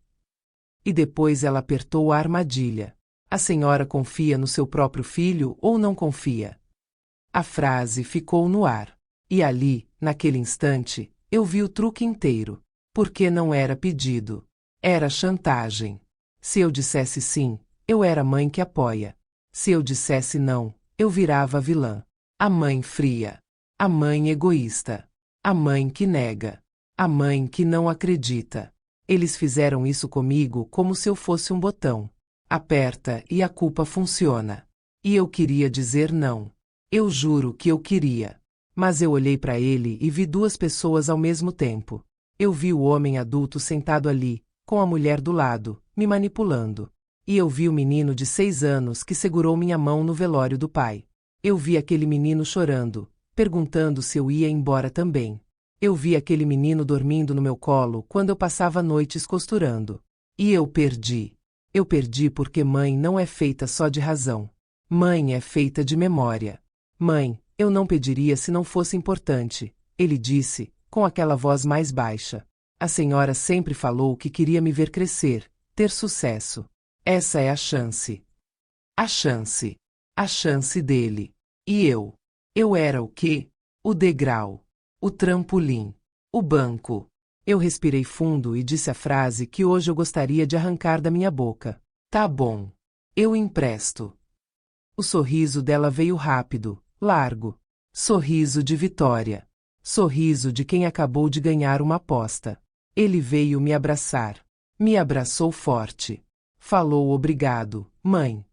E depois ela apertou a armadilha. A senhora confia no seu próprio filho ou não confia? A frase ficou no ar. E ali, naquele instante, eu vi o truque inteiro. Porque não era pedido. Era chantagem. Se eu dissesse sim, eu era a mãe que apoia. Se eu dissesse não, eu virava a vilã. A mãe fria. A mãe egoísta. A mãe que nega. A mãe que não acredita. Eles fizeram isso comigo como se eu fosse um botão. Aperta e a culpa funciona. E eu queria dizer não. Eu juro que eu queria. Mas eu olhei para ele e vi duas pessoas ao mesmo tempo. Eu vi o homem adulto sentado ali, com a mulher do lado, me manipulando. E eu vi o menino de 6 anos que segurou minha mão no velório do pai. Eu vi aquele menino chorando, perguntando se eu ia embora também. Eu vi aquele menino dormindo no meu colo quando eu passava noites costurando. E eu perdi. Eu perdi porque mãe não é feita só de razão. Mãe é feita de memória. Mãe, eu não pediria se não fosse importante, ele disse, com aquela voz mais baixa. A senhora sempre falou que queria me ver crescer, ter sucesso. Essa é a chance. A chance. A chance dele. E eu? Eu era o quê? O degrau. O trampolim. O banco. Eu respirei fundo e disse a frase que hoje eu gostaria de arrancar da minha boca. Tá bom. Eu empresto. O sorriso dela veio rápido, largo. Sorriso de vitória. Sorriso de quem acabou de ganhar uma aposta. Ele veio me abraçar. Me abraçou forte. Falou obrigado, mãe.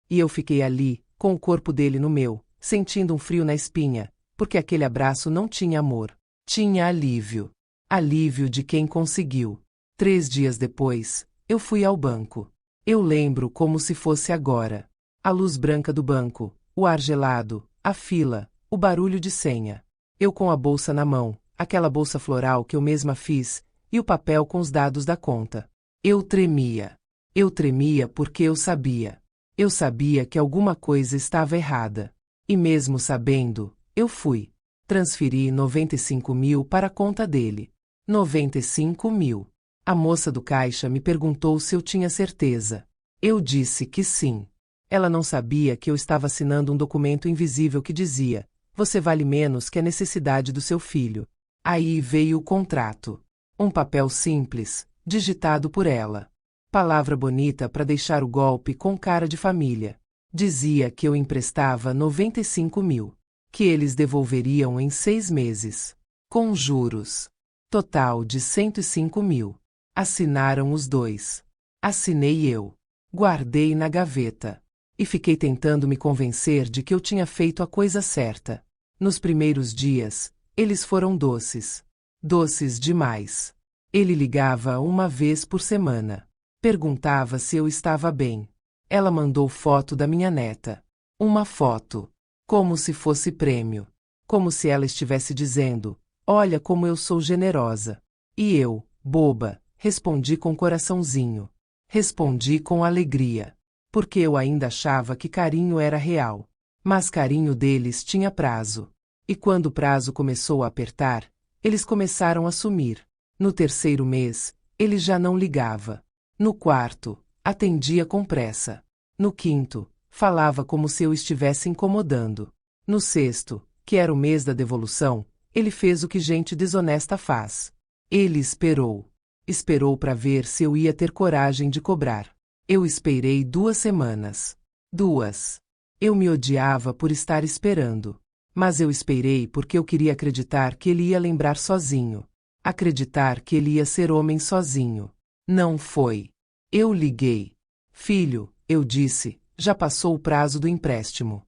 E eu fiquei ali, com o corpo dele no meu, sentindo um frio na espinha, porque aquele abraço não tinha amor. Tinha alívio. Alívio de quem conseguiu. 3 dias depois, eu fui ao banco. Eu lembro como se fosse agora. A luz branca do banco, o ar gelado, a fila, o barulho de senha. Eu com a bolsa na mão, aquela bolsa floral que eu mesma fiz, e o papel com os dados da conta. Eu tremia. Eu tremia porque eu sabia. Eu sabia que alguma coisa estava errada. E mesmo sabendo, eu fui. Transferi 95 mil para a conta dele. 95 mil. A moça do caixa me perguntou se eu tinha certeza. Eu disse que sim. Ela não sabia que eu estava assinando um documento invisível que dizia: você vale menos que a necessidade do seu filho. Aí veio o contrato. Um papel simples, digitado por ela. Palavra bonita para deixar o golpe com cara de família. Dizia que eu emprestava 95 mil. Que eles devolveriam em 6 meses. Com juros. Total de 105 mil. Assinaram os dois. Assinei eu. Guardei na gaveta. E fiquei tentando me convencer de que eu tinha feito a coisa certa. Nos primeiros dias, eles foram doces. Doces demais. Ele ligava uma vez por semana. Perguntava se eu estava bem. Ela mandou foto da minha neta. Uma foto. Como se fosse prêmio. Como se ela estivesse dizendo: olha como eu sou generosa. E eu, boba, respondi com coraçãozinho. Respondi com alegria. Porque eu ainda achava que carinho era real. Mas carinho deles tinha prazo. E quando o prazo começou a apertar, eles começaram a sumir. No 3º mês, ele já não ligava. No 4º, atendia com pressa. No 5º, falava como se eu estivesse incomodando. No 6º, que era o mês da devolução, ele fez o que gente desonesta faz. Ele esperou. Esperou para ver se eu ia ter coragem de cobrar. Eu esperei 2 semanas. 2. Eu me odiava por estar esperando. Mas eu esperei porque eu queria acreditar que ele ia lembrar sozinho. Acreditar que ele ia ser homem sozinho. Não foi. Eu liguei. Filho, eu disse, já passou o prazo do empréstimo.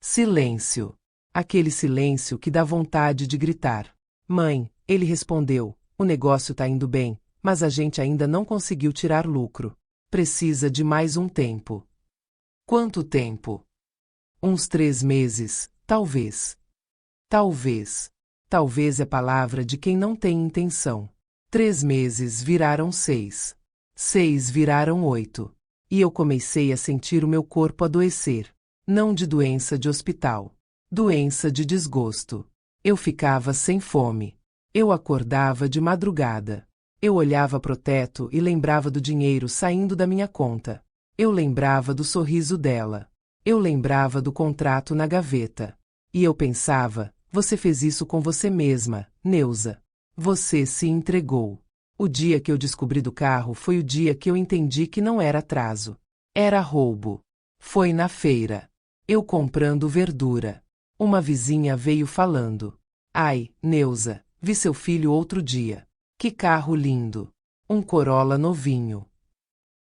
Silêncio. Aquele silêncio que dá vontade de gritar. Mãe, ele respondeu, o negócio tá indo bem, mas a gente ainda não conseguiu tirar lucro. Precisa de mais um tempo. Quanto tempo? Uns 3 meses, talvez. Talvez. Talvez é palavra de quem não tem intenção. 3 meses viraram 6. 6 viraram 8. E eu comecei a sentir o meu corpo adoecer. Não de doença de hospital. Doença de desgosto. Eu ficava sem fome. Eu acordava de madrugada. Eu olhava pro teto e lembrava do dinheiro saindo da minha conta. Eu lembrava do sorriso dela. Eu lembrava do contrato na gaveta. E eu pensava, você fez isso com você mesma, Neuza. Você se entregou. O dia que eu descobri do carro foi o dia que eu entendi que não era atraso. Era roubo. Foi na feira. Eu comprando verdura. Uma vizinha veio falando. Ai, Neuza, vi seu filho outro dia. Que carro lindo! Um Corolla novinho.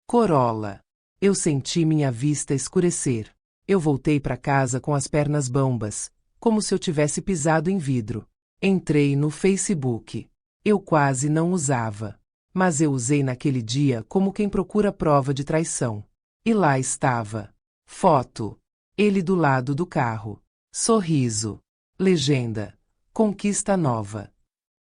Corolla. Eu senti minha vista escurecer. Eu voltei para casa com as pernas bambas, como se eu tivesse pisado em vidro. Entrei no Facebook. Eu quase não usava. Mas eu usei naquele dia como quem procura prova de traição. E lá estava. Foto. Ele do lado do carro. Sorriso. Legenda. Conquista nova.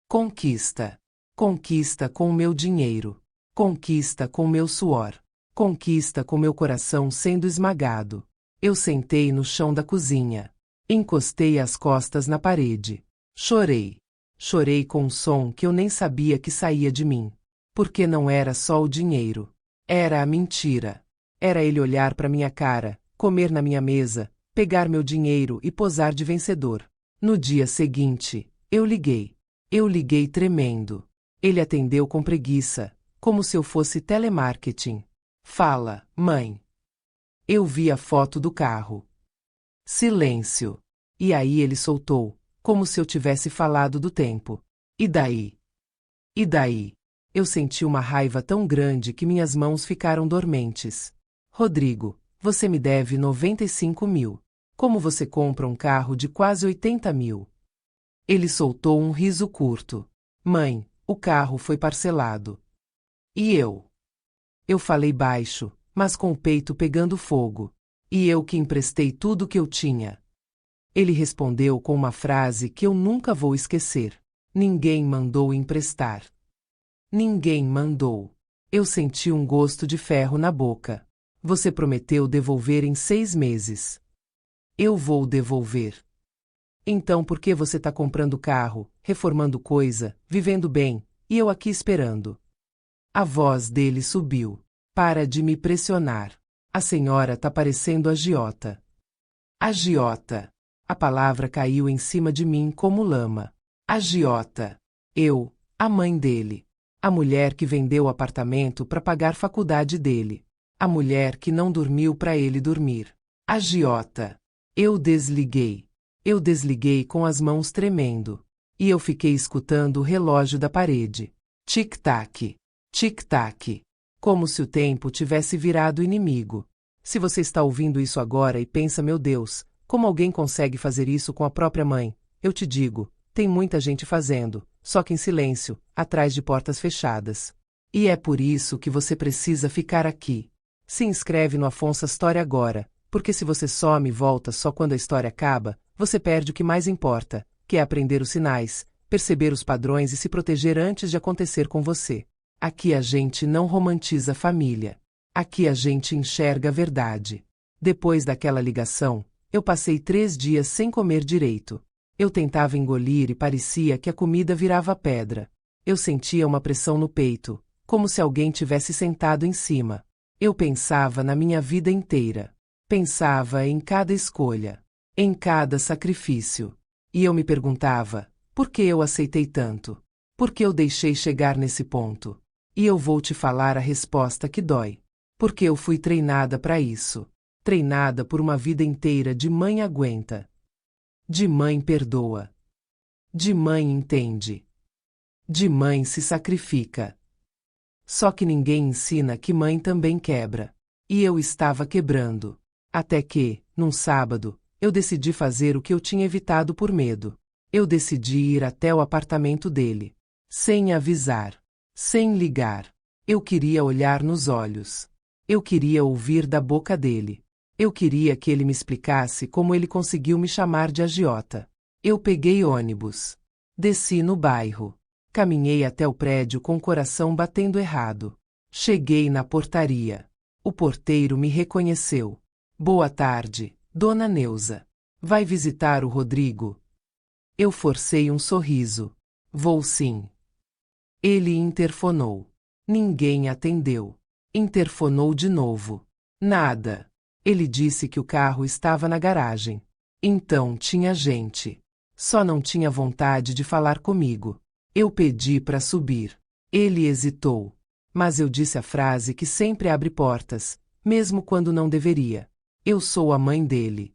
Conquista. Conquista com o meu dinheiro. Conquista com meu suor. Conquista com meu coração sendo esmagado. Eu sentei no chão da cozinha. Encostei as costas na parede. Chorei. Chorei com um som que eu nem sabia que saía de mim. Porque não era só o dinheiro. Era a mentira. Era ele olhar para minha cara, comer na minha mesa, pegar meu dinheiro e posar de vencedor. No dia seguinte, eu liguei. Eu liguei tremendo. Ele atendeu com preguiça, como se eu fosse telemarketing. Fala, mãe. Eu vi a foto do carro. Silêncio. E aí ele soltou, como se eu tivesse falado do tempo. E daí? E daí? Eu senti uma raiva tão grande que minhas mãos ficaram dormentes. Rodrigo, você me deve 95 mil. Como você compra um carro de quase 80 mil? Ele soltou um riso curto. Mãe, o carro foi parcelado. E eu? Eu falei baixo, mas com o peito pegando fogo. E eu que emprestei tudo o que eu tinha. Ele respondeu com uma frase que eu nunca vou esquecer. Ninguém mandou emprestar. Ninguém mandou. Eu senti um gosto de ferro na boca. Você prometeu devolver em 6 meses. Eu vou devolver. Então por que você tá comprando carro, reformando coisa, vivendo bem, e eu aqui esperando? A voz dele subiu. Para de me pressionar. A senhora tá parecendo agiota. Agiota. A palavra caiu em cima de mim como lama. Agiota. Eu, a mãe dele. A mulher que vendeu o apartamento para pagar a faculdade dele. A mulher que não dormiu para ele dormir. Agiota. Eu desliguei. Eu desliguei com as mãos tremendo. E eu fiquei escutando o relógio da parede. Tic-tac. Tic-tac. Como se o tempo tivesse virado inimigo. Se você está ouvindo isso agora e pensa, meu Deus, como alguém consegue fazer isso com a própria mãe? Eu te digo, tem muita gente fazendo, só que em silêncio, atrás de portas fechadas. E é por isso que você precisa ficar aqui. Se inscreve no Afonso Story agora, porque se você some e volta só quando a história acaba, você perde o que mais importa, que é aprender os sinais, perceber os padrões e se proteger antes de acontecer com você. Aqui a gente não romantiza a família. Aqui a gente enxerga a verdade. Depois daquela ligação, eu passei 3 dias sem comer direito. Eu tentava engolir e parecia que a comida virava pedra. Eu sentia uma pressão no peito, como se alguém tivesse sentado em cima. Eu pensava na minha vida inteira. Pensava em cada escolha, em cada sacrifício. E eu me perguntava, por que eu aceitei tanto? Por que eu deixei chegar nesse ponto? E eu vou te falar a resposta que dói. Porque eu fui treinada para isso. Treinada por uma vida inteira de mãe aguenta. De mãe perdoa. De mãe entende. De mãe se sacrifica. Só que ninguém ensina que mãe também quebra. E eu estava quebrando. Até que, num sábado, eu decidi fazer o que eu tinha evitado por medo. Eu decidi ir até o apartamento dele. Sem avisar. Sem ligar. Eu queria olhar nos olhos. Eu queria ouvir da boca dele. Eu queria que ele me explicasse como ele conseguiu me chamar de agiota. Eu peguei ônibus. Desci no bairro. Caminhei até o prédio com o coração batendo errado. Cheguei na portaria. O porteiro me reconheceu. Boa tarde, dona Neuza. Vai visitar o Rodrigo? Eu forcei um sorriso. Vou sim. Ele interfonou. Ninguém atendeu. Interfonou de novo. Nada. Ele disse que o carro estava na garagem. Então tinha gente. Só não tinha vontade de falar comigo. Eu pedi para subir. Ele hesitou. Mas eu disse a frase que sempre abre portas, mesmo quando não deveria. Eu sou a mãe dele.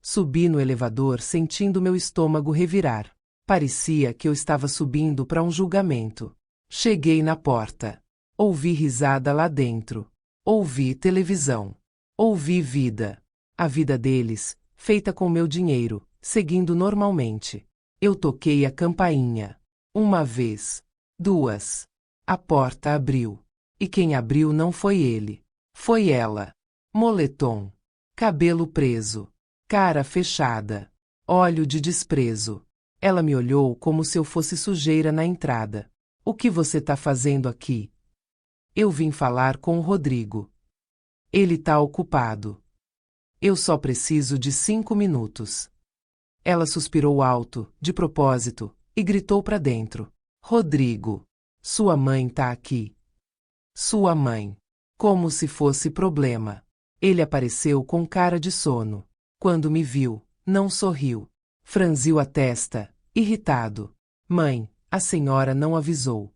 Subi no elevador sentindo meu estômago revirar. Parecia que eu estava subindo para um julgamento. Cheguei na porta. Ouvi risada lá dentro. Ouvi televisão. Ouvi vida. A vida deles, feita com meu dinheiro, seguindo normalmente. Eu toquei a campainha. 1 vez. 2. A porta abriu. E quem abriu não foi ele. Foi ela. Moletom. Cabelo preso. Cara fechada. Olho de desprezo. Ela me olhou como se eu fosse sujeira na entrada. O que você tá fazendo aqui? Eu vim falar com o Rodrigo. Ele tá ocupado. Eu só preciso de 5 minutos. Ela suspirou alto, de propósito, e gritou para dentro. Rodrigo, sua mãe tá aqui. Sua mãe. Como se fosse problema. Ele apareceu com cara de sono. Quando me viu, não sorriu. Franziu a testa, irritado. Mãe, a senhora não avisou.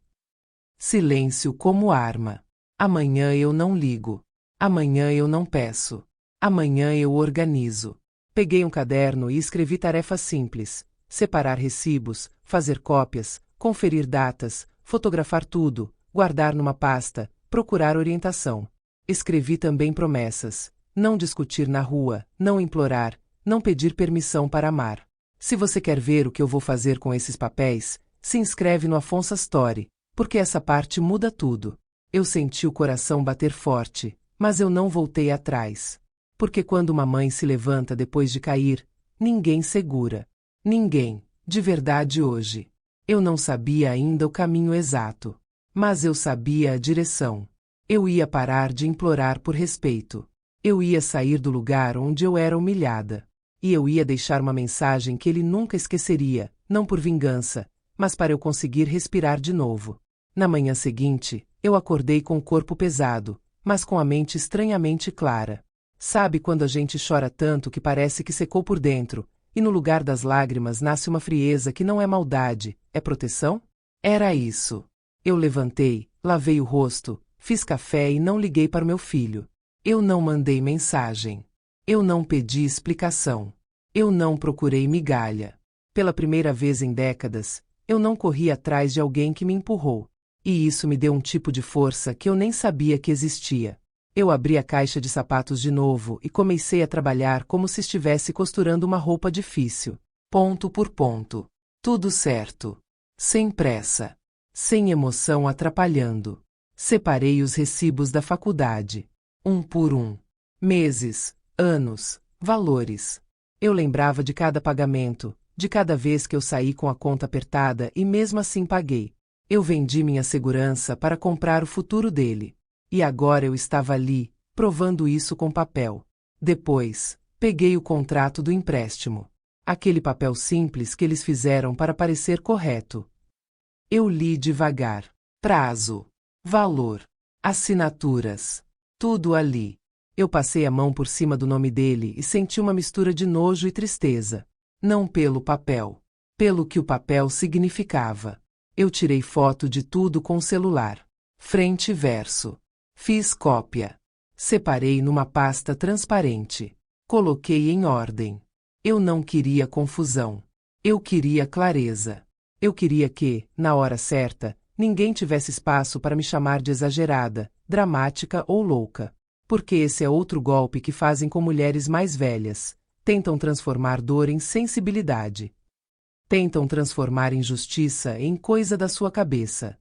Silêncio como arma. Amanhã eu não ligo. Amanhã eu não peço. Amanhã eu organizo. Peguei um caderno e escrevi tarefas simples. Separar recibos, fazer cópias, conferir datas, fotografar tudo, guardar numa pasta, procurar orientação. Escrevi também promessas. Não discutir na rua, não implorar, não pedir permissão para amar. Se você quer ver o que eu vou fazer com esses papéis, se inscreve no Afonso Story, porque essa parte muda tudo. Eu senti o coração bater forte, mas eu não voltei atrás. Porque quando uma mãe se levanta depois de cair, ninguém segura. Ninguém, de verdade hoje. Eu não sabia ainda o caminho exato. Mas eu sabia a direção. Eu ia parar de implorar por respeito. Eu ia sair do lugar onde eu era humilhada. E eu ia deixar uma mensagem que ele nunca esqueceria, não por vingança, mas para eu conseguir respirar de novo. Na manhã seguinte, eu acordei com o corpo pesado, mas com a mente estranhamente clara. Sabe quando a gente chora tanto que parece que secou por dentro, e no lugar das lágrimas nasce uma frieza que não é maldade, é proteção? Era isso. Eu levantei, lavei o rosto, fiz café e não liguei para o meu filho. Eu não mandei mensagem. Eu não pedi explicação. Eu não procurei migalha. Pela primeira vez em décadas, eu não corri atrás de alguém que me empurrou. E isso me deu um tipo de força que eu nem sabia que existia. Eu abri a caixa de sapatos de novo e comecei a trabalhar como se estivesse costurando uma roupa difícil. Ponto por ponto. Tudo certo. Sem pressa. Sem emoção atrapalhando. Separei os recibos da faculdade. Um por um. Meses, anos, valores. Eu lembrava de cada pagamento, de cada vez que eu saí com a conta apertada e mesmo assim paguei. Eu vendi minha segurança para comprar o futuro dele. E agora eu estava ali, provando isso com papel. Depois, peguei o contrato do empréstimo. Aquele papel simples que eles fizeram para parecer correto. Eu li devagar. Prazo. Valor. Assinaturas. Tudo ali. Eu passei a mão por cima do nome dele e senti uma mistura de nojo e tristeza. Não pelo papel. Pelo que o papel significava. Eu tirei foto de tudo com o celular. Frente e verso. Fiz cópia. Separei numa pasta transparente. Coloquei em ordem. Eu não queria confusão. Eu queria clareza. Eu queria que, na hora certa, ninguém tivesse espaço para me chamar de exagerada, dramática ou louca. Porque esse é outro golpe que fazem com mulheres mais velhas. Tentam transformar dor em sensibilidade. Tentam transformar injustiça em coisa da sua cabeça.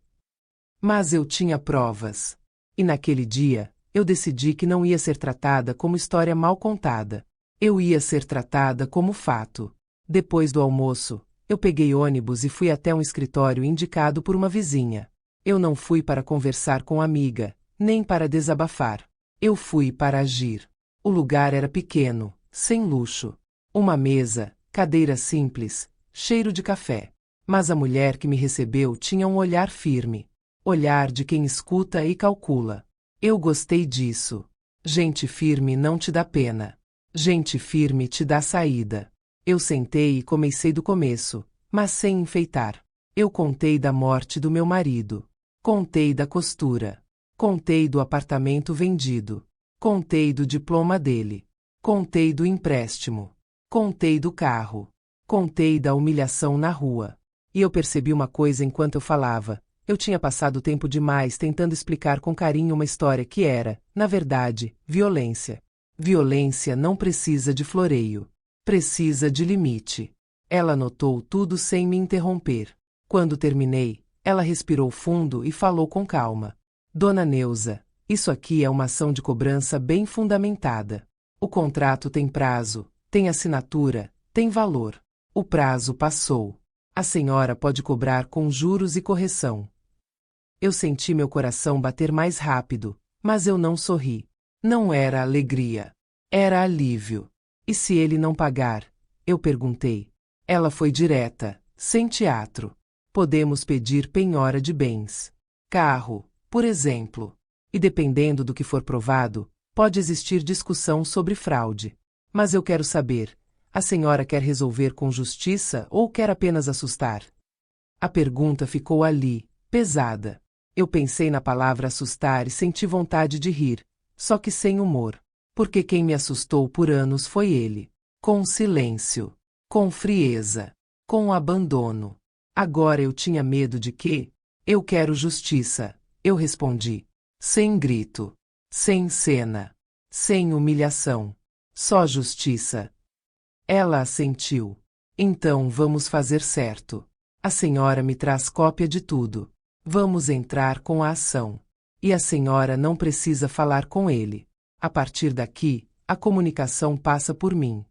Mas eu tinha provas. E naquele dia, eu decidi que não ia ser tratada como história mal contada. Eu ia ser tratada como fato. Depois do almoço, eu peguei ônibus e fui até um escritório indicado por uma vizinha. Eu não fui para conversar com amiga, nem para desabafar. Eu fui para agir. O lugar era pequeno, sem luxo. Uma mesa, cadeira simples, cheiro de café. Mas a mulher que me recebeu tinha um olhar firme. Olhar de quem escuta e calcula. Eu gostei disso. Gente firme não te dá pena. Gente firme te dá saída. Eu sentei e comecei do começo, mas sem enfeitar. Eu contei da morte do meu marido. Contei da costura. Contei do apartamento vendido. Contei do diploma dele. Contei do empréstimo. Contei do carro. Contei da humilhação na rua. E eu percebi uma coisa enquanto eu falava. Eu tinha passado tempo demais tentando explicar com carinho uma história que era, na verdade, violência. Violência não precisa de floreio. Precisa de limite. Ela anotou tudo sem me interromper. Quando terminei, ela respirou fundo e falou com calma. Dona Neuza, isso aqui é uma ação de cobrança bem fundamentada. O contrato tem prazo, tem assinatura, tem valor. O prazo passou. A senhora pode cobrar com juros e correção. Eu senti meu coração bater mais rápido, mas eu não sorri. Não era alegria. Era alívio. E se ele não pagar? Eu perguntei. Ela foi direta, sem teatro. Podemos pedir penhora de bens. Carro, por exemplo. E dependendo do que for provado, pode existir discussão sobre fraude. Mas eu quero saber, a senhora quer resolver com justiça ou quer apenas assustar? A pergunta ficou ali, pesada. Eu pensei na palavra assustar e senti vontade de rir, só que sem humor. Porque quem me assustou por anos foi ele. Com silêncio, com frieza, com abandono. Agora eu tinha medo de quê? Eu quero justiça, eu respondi. Sem grito, sem cena, sem humilhação. Só justiça. Ela assentiu. Então vamos fazer certo. A senhora me traz cópia de tudo. Vamos entrar com a ação. E a senhora não precisa falar com ele. A partir daqui, a comunicação passa por mim.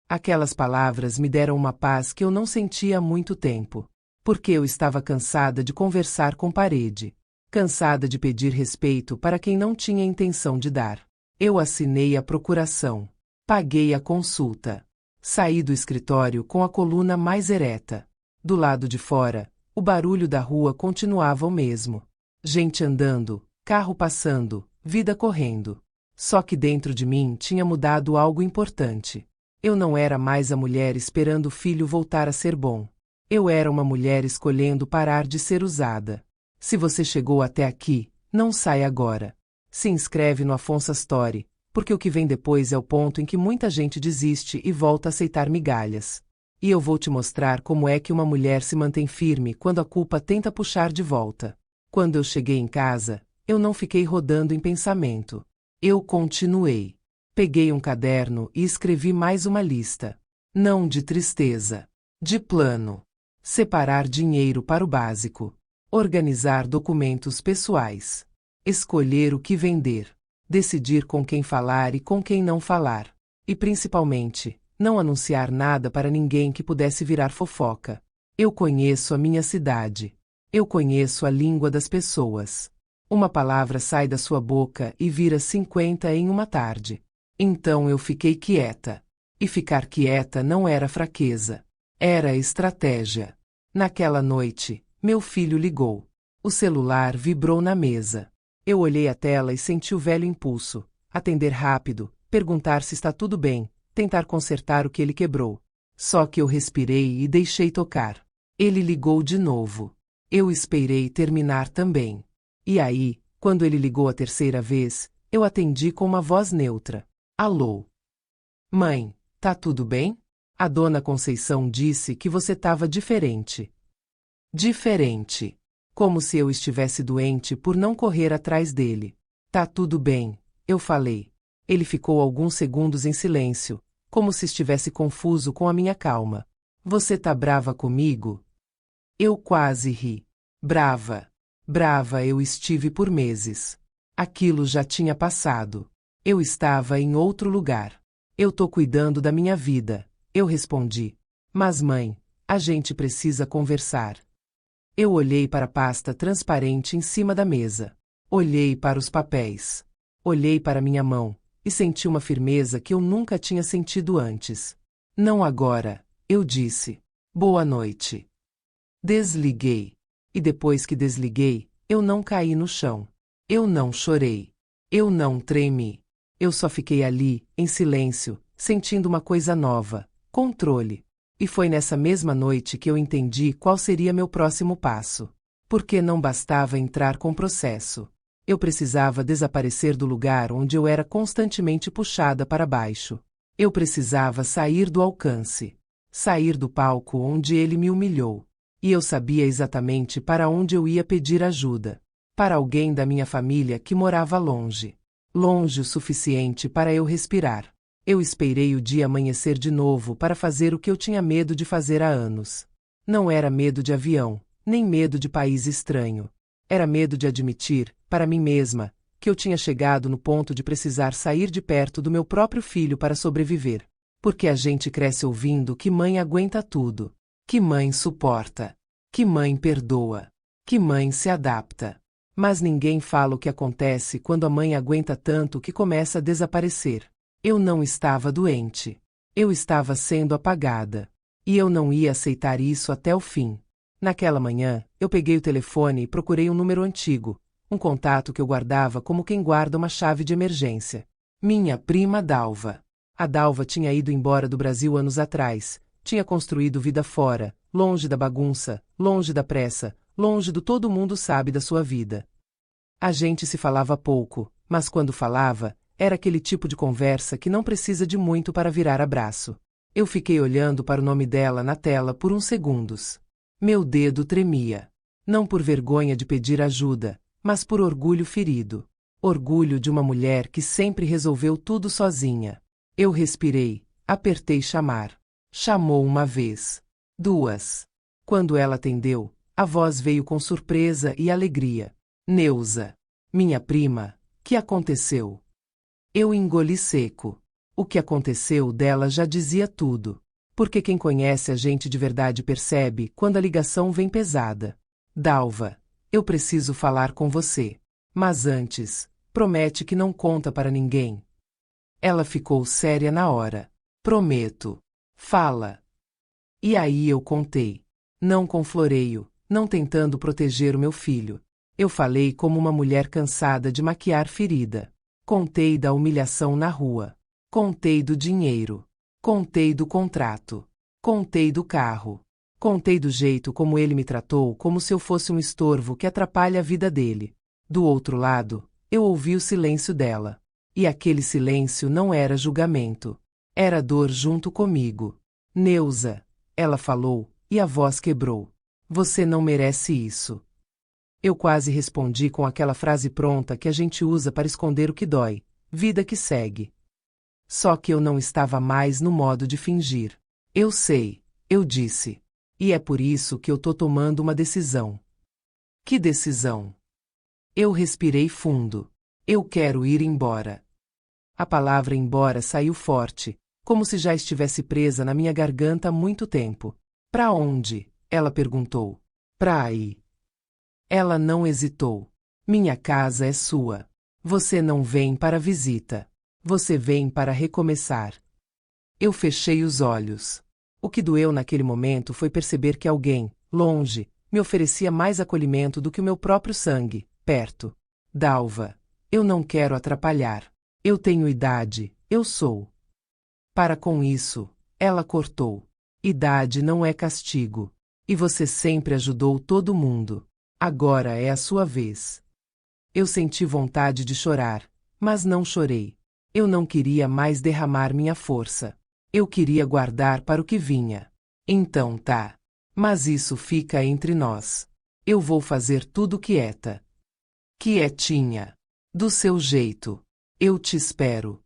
Aquelas palavras me deram uma paz que eu não sentia há muito tempo. Porque eu estava cansada de conversar com parede. Cansada de pedir respeito para quem não tinha intenção de dar. Eu assinei a procuração. Paguei a consulta. Saí do escritório com a coluna mais ereta. Do lado de fora, o barulho da rua continuava o mesmo. Gente andando, carro passando, vida correndo. Só que dentro de mim tinha mudado algo importante. Eu não era mais a mulher esperando o filho voltar a ser bom. Eu era uma mulher escolhendo parar de ser usada. Se você chegou até aqui, não sai agora. Se inscreve no Afonso Story, porque o que vem depois é o ponto em que muita gente desiste e volta a aceitar migalhas. E eu vou te mostrar como é que uma mulher se mantém firme quando a culpa tenta puxar de volta. Quando eu cheguei em casa, eu não fiquei rodando em pensamento. Eu continuei. Peguei um caderno e escrevi mais uma lista. Não de tristeza. De plano. Separar dinheiro para o básico. Organizar documentos pessoais. Escolher o que vender. Decidir com quem falar e com quem não falar. E principalmente, não anunciar nada para ninguém que pudesse virar fofoca. Eu conheço a minha cidade. Eu conheço a língua das pessoas. Uma palavra sai da sua boca e vira 50 em uma tarde. Então eu fiquei quieta. E ficar quieta não era fraqueza. Era estratégia. Naquela noite, meu filho ligou. O celular vibrou na mesa. Eu olhei a tela e senti o velho impulso. Atender rápido, perguntar se está tudo bem, tentar consertar o que ele quebrou. Só que eu respirei e deixei tocar. Ele ligou de novo. Eu esperei terminar também. E aí, quando ele ligou a terceira vez, eu atendi com uma voz neutra. Alô? Mãe, tá tudo bem? A dona Conceição disse que você estava diferente. Diferente. Como se eu estivesse doente por não correr atrás dele. Tá tudo bem, eu falei. Ele ficou alguns segundos em silêncio, como se estivesse confuso com a minha calma. Você tá brava comigo? Eu quase ri. Brava. Brava eu estive por meses. Aquilo já tinha passado. Eu estava em outro lugar. Eu tô cuidando da minha vida, eu respondi. Mas mãe, a gente precisa conversar. Eu olhei para a pasta transparente em cima da mesa. Olhei para os papéis. Olhei para minha mão, e senti uma firmeza que eu nunca tinha sentido antes. Não agora, eu disse. Boa noite. Desliguei. E depois que desliguei, eu não caí no chão. Eu não chorei. Eu não tremi. Eu só fiquei ali, em silêncio, sentindo uma coisa nova, controle. E foi nessa mesma noite que eu entendi qual seria meu próximo passo. Porque não bastava entrar com processo. Eu precisava desaparecer do lugar onde eu era constantemente puxada para baixo. Eu precisava sair do alcance. Sair do palco onde ele me humilhou. E eu sabia exatamente para onde eu ia pedir ajuda. Para alguém da minha família que morava longe. Longe o suficiente para eu respirar. Eu esperei o dia amanhecer de novo para fazer o que eu tinha medo de fazer há anos. Não era medo de avião, nem medo de país estranho. Era medo de admitir, para mim mesma, que eu tinha chegado no ponto de precisar sair de perto do meu próprio filho para sobreviver. Porque a gente cresce ouvindo que mãe aguenta tudo. Que mãe suporta. Que mãe perdoa. Que mãe se adapta. Mas ninguém fala o que acontece quando a mãe aguenta tanto que começa a desaparecer. Eu não estava doente. Eu estava sendo apagada. E eu não ia aceitar isso até o fim. Naquela manhã, eu peguei o telefone e procurei um número antigo, um contato que eu guardava como quem guarda uma chave de emergência. Minha prima Dalva. A Dalva tinha ido embora do Brasil anos atrás, tinha construído vida fora, longe da bagunça, longe da pressa, longe do todo mundo sabe da sua vida. A gente se falava pouco, mas quando falava, era aquele tipo de conversa que não precisa de muito para virar abraço. Eu fiquei olhando para o nome dela na tela por uns segundos. Meu dedo tremia. Não por vergonha de pedir ajuda, mas por orgulho ferido. Orgulho de uma mulher que sempre resolveu tudo sozinha. Eu respirei, apertei chamar. Chamou uma vez. Duas. Quando ela atendeu, a voz veio com surpresa e alegria. Neuza. Minha prima, que aconteceu? Eu engoli seco. O que aconteceu dela já dizia tudo. Porque quem conhece a gente de verdade percebe quando a ligação vem pesada. Dalva, eu preciso falar com você. Mas antes, promete que não conta para ninguém. Ela ficou séria na hora. Prometo. Fala. E aí eu contei. Não com floreio, não tentando proteger o meu filho. Eu falei como uma mulher cansada de maquiar ferida. Contei da humilhação na rua. Contei do dinheiro. Contei do contrato. Contei do carro. Contei do jeito como ele me tratou, como se eu fosse um estorvo que atrapalha a vida dele. Do outro lado, eu ouvi o silêncio dela. E aquele silêncio não era julgamento. Era dor junto comigo. Neuza, ela falou, e a voz quebrou. Você não merece isso. Eu quase respondi com aquela frase pronta que a gente usa para esconder o que dói. Vida que segue. Só que eu não estava mais no modo de fingir. Eu sei, eu disse. E é por isso que eu tô tomando uma decisão. Que decisão? Eu respirei fundo. Eu quero ir embora. A palavra embora saiu forte, como se já estivesse presa na minha garganta há muito tempo. Pra onde? Ela perguntou. Pra aí. Ela não hesitou. Minha casa é sua. Você não vem para visita. Você vem para recomeçar. Eu fechei os olhos. O que doeu naquele momento foi perceber que alguém, longe, me oferecia mais acolhimento do que o meu próprio sangue, perto. Dalva, eu não quero atrapalhar. Eu tenho idade, eu sou. Para com isso, ela cortou. Idade não é castigo. E você sempre ajudou todo mundo. Agora é a sua vez. Eu senti vontade de chorar, mas não chorei. Eu não queria mais derramar minha força. Eu queria guardar para o que vinha. Então tá. Mas isso fica entre nós. Eu vou fazer tudo quieta. Quietinha. Do seu jeito. Eu te espero.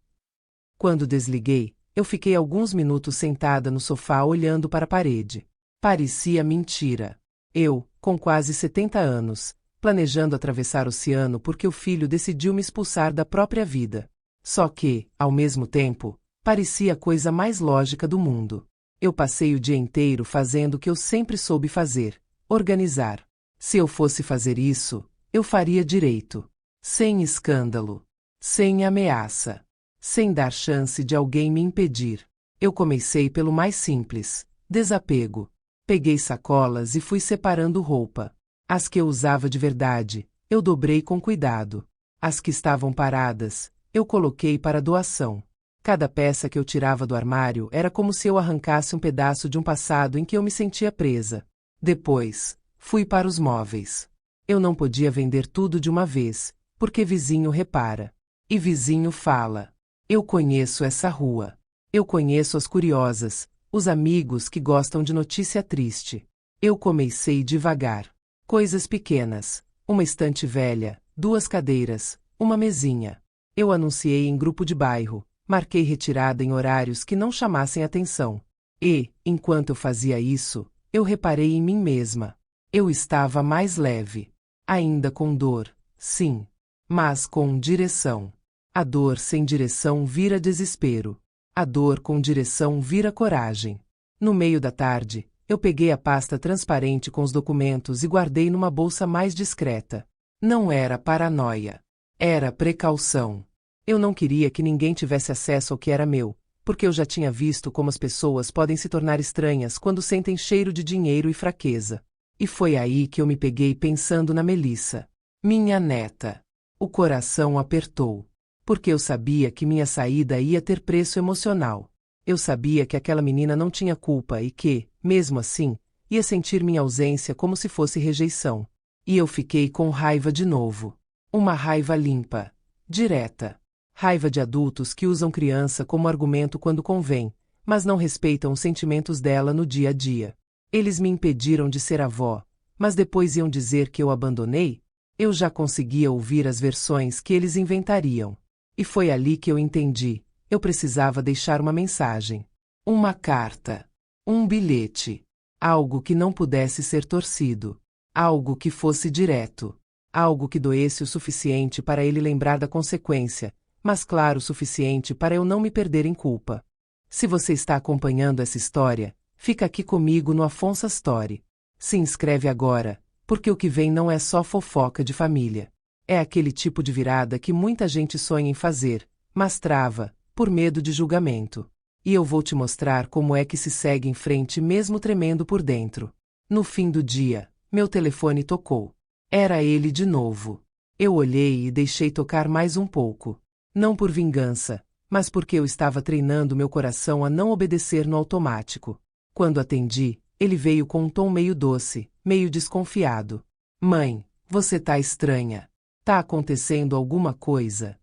Quando desliguei, eu fiquei alguns minutos sentada no sofá olhando para a parede. Parecia mentira. Eu, com quase 70 anos, planejando atravessar o oceano porque o filho decidiu me expulsar da própria vida. Só que, ao mesmo tempo, parecia a coisa mais lógica do mundo. Eu passei o dia inteiro fazendo o que eu sempre soube fazer: organizar. Se eu fosse fazer isso, eu faria direito. Sem escândalo. Sem ameaça. Sem dar chance de alguém me impedir. Eu comecei pelo mais simples: desapego. Peguei sacolas e fui separando roupa. As que eu usava de verdade, eu dobrei com cuidado. As que estavam paradas, eu coloquei para doação. Cada peça que eu tirava do armário era como se eu arrancasse um pedaço de um passado em que eu me sentia presa. Depois, fui para os móveis. Eu não podia vender tudo de uma vez, porque vizinho repara. E vizinho fala. Eu conheço essa rua. Eu conheço as curiosas, os amigos que gostam de notícia triste. Eu comecei devagar. Coisas pequenas. Uma estante velha, 2 cadeiras, uma mesinha. Eu anunciei em grupo de bairro. Marquei retirada em horários que não chamassem atenção. E, enquanto eu fazia isso, eu reparei em mim mesma. Eu estava mais leve. Ainda com dor, sim. Mas com direção. A dor sem direção vira desespero. A dor com direção vira coragem. No meio da tarde, eu peguei a pasta transparente com os documentos e guardei numa bolsa mais discreta. Não era paranoia. Era precaução. Eu não queria que ninguém tivesse acesso ao que era meu, porque eu já tinha visto como as pessoas podem se tornar estranhas quando sentem cheiro de dinheiro e fraqueza. E foi aí que eu me peguei pensando na Melissa. Minha neta. O coração apertou. Porque eu sabia que minha saída ia ter preço emocional. Eu sabia que aquela menina não tinha culpa e que, mesmo assim, ia sentir minha ausência como se fosse rejeição. E eu fiquei com raiva de novo. Uma raiva limpa, direta. Raiva de adultos que usam criança como argumento quando convém, mas não respeitam os sentimentos dela no dia a dia. Eles me impediram de ser avó, mas depois iam dizer que eu abandonei? Eu já conseguia ouvir as versões que eles inventariam. E foi ali que eu entendi. Eu precisava deixar uma mensagem. Uma carta. Um bilhete. Algo que não pudesse ser torcido. Algo que fosse direto. Algo que doesse o suficiente para ele lembrar da consequência, mas claro o suficiente para eu não me perder em culpa. Se você está acompanhando essa história, fica aqui comigo no Afonso Story. Se inscreve agora, porque o que vem não é só fofoca de família. É aquele tipo de virada que muita gente sonha em fazer, mas trava, por medo de julgamento. E eu vou te mostrar como é que se segue em frente mesmo tremendo por dentro. No fim do dia, meu telefone tocou. Era ele de novo. Eu olhei e deixei tocar mais um pouco. Não por vingança, mas porque eu estava treinando meu coração a não obedecer no automático. Quando atendi, ele veio com um tom meio doce, meio desconfiado. Mãe, você tá estranha. Tá acontecendo alguma coisa?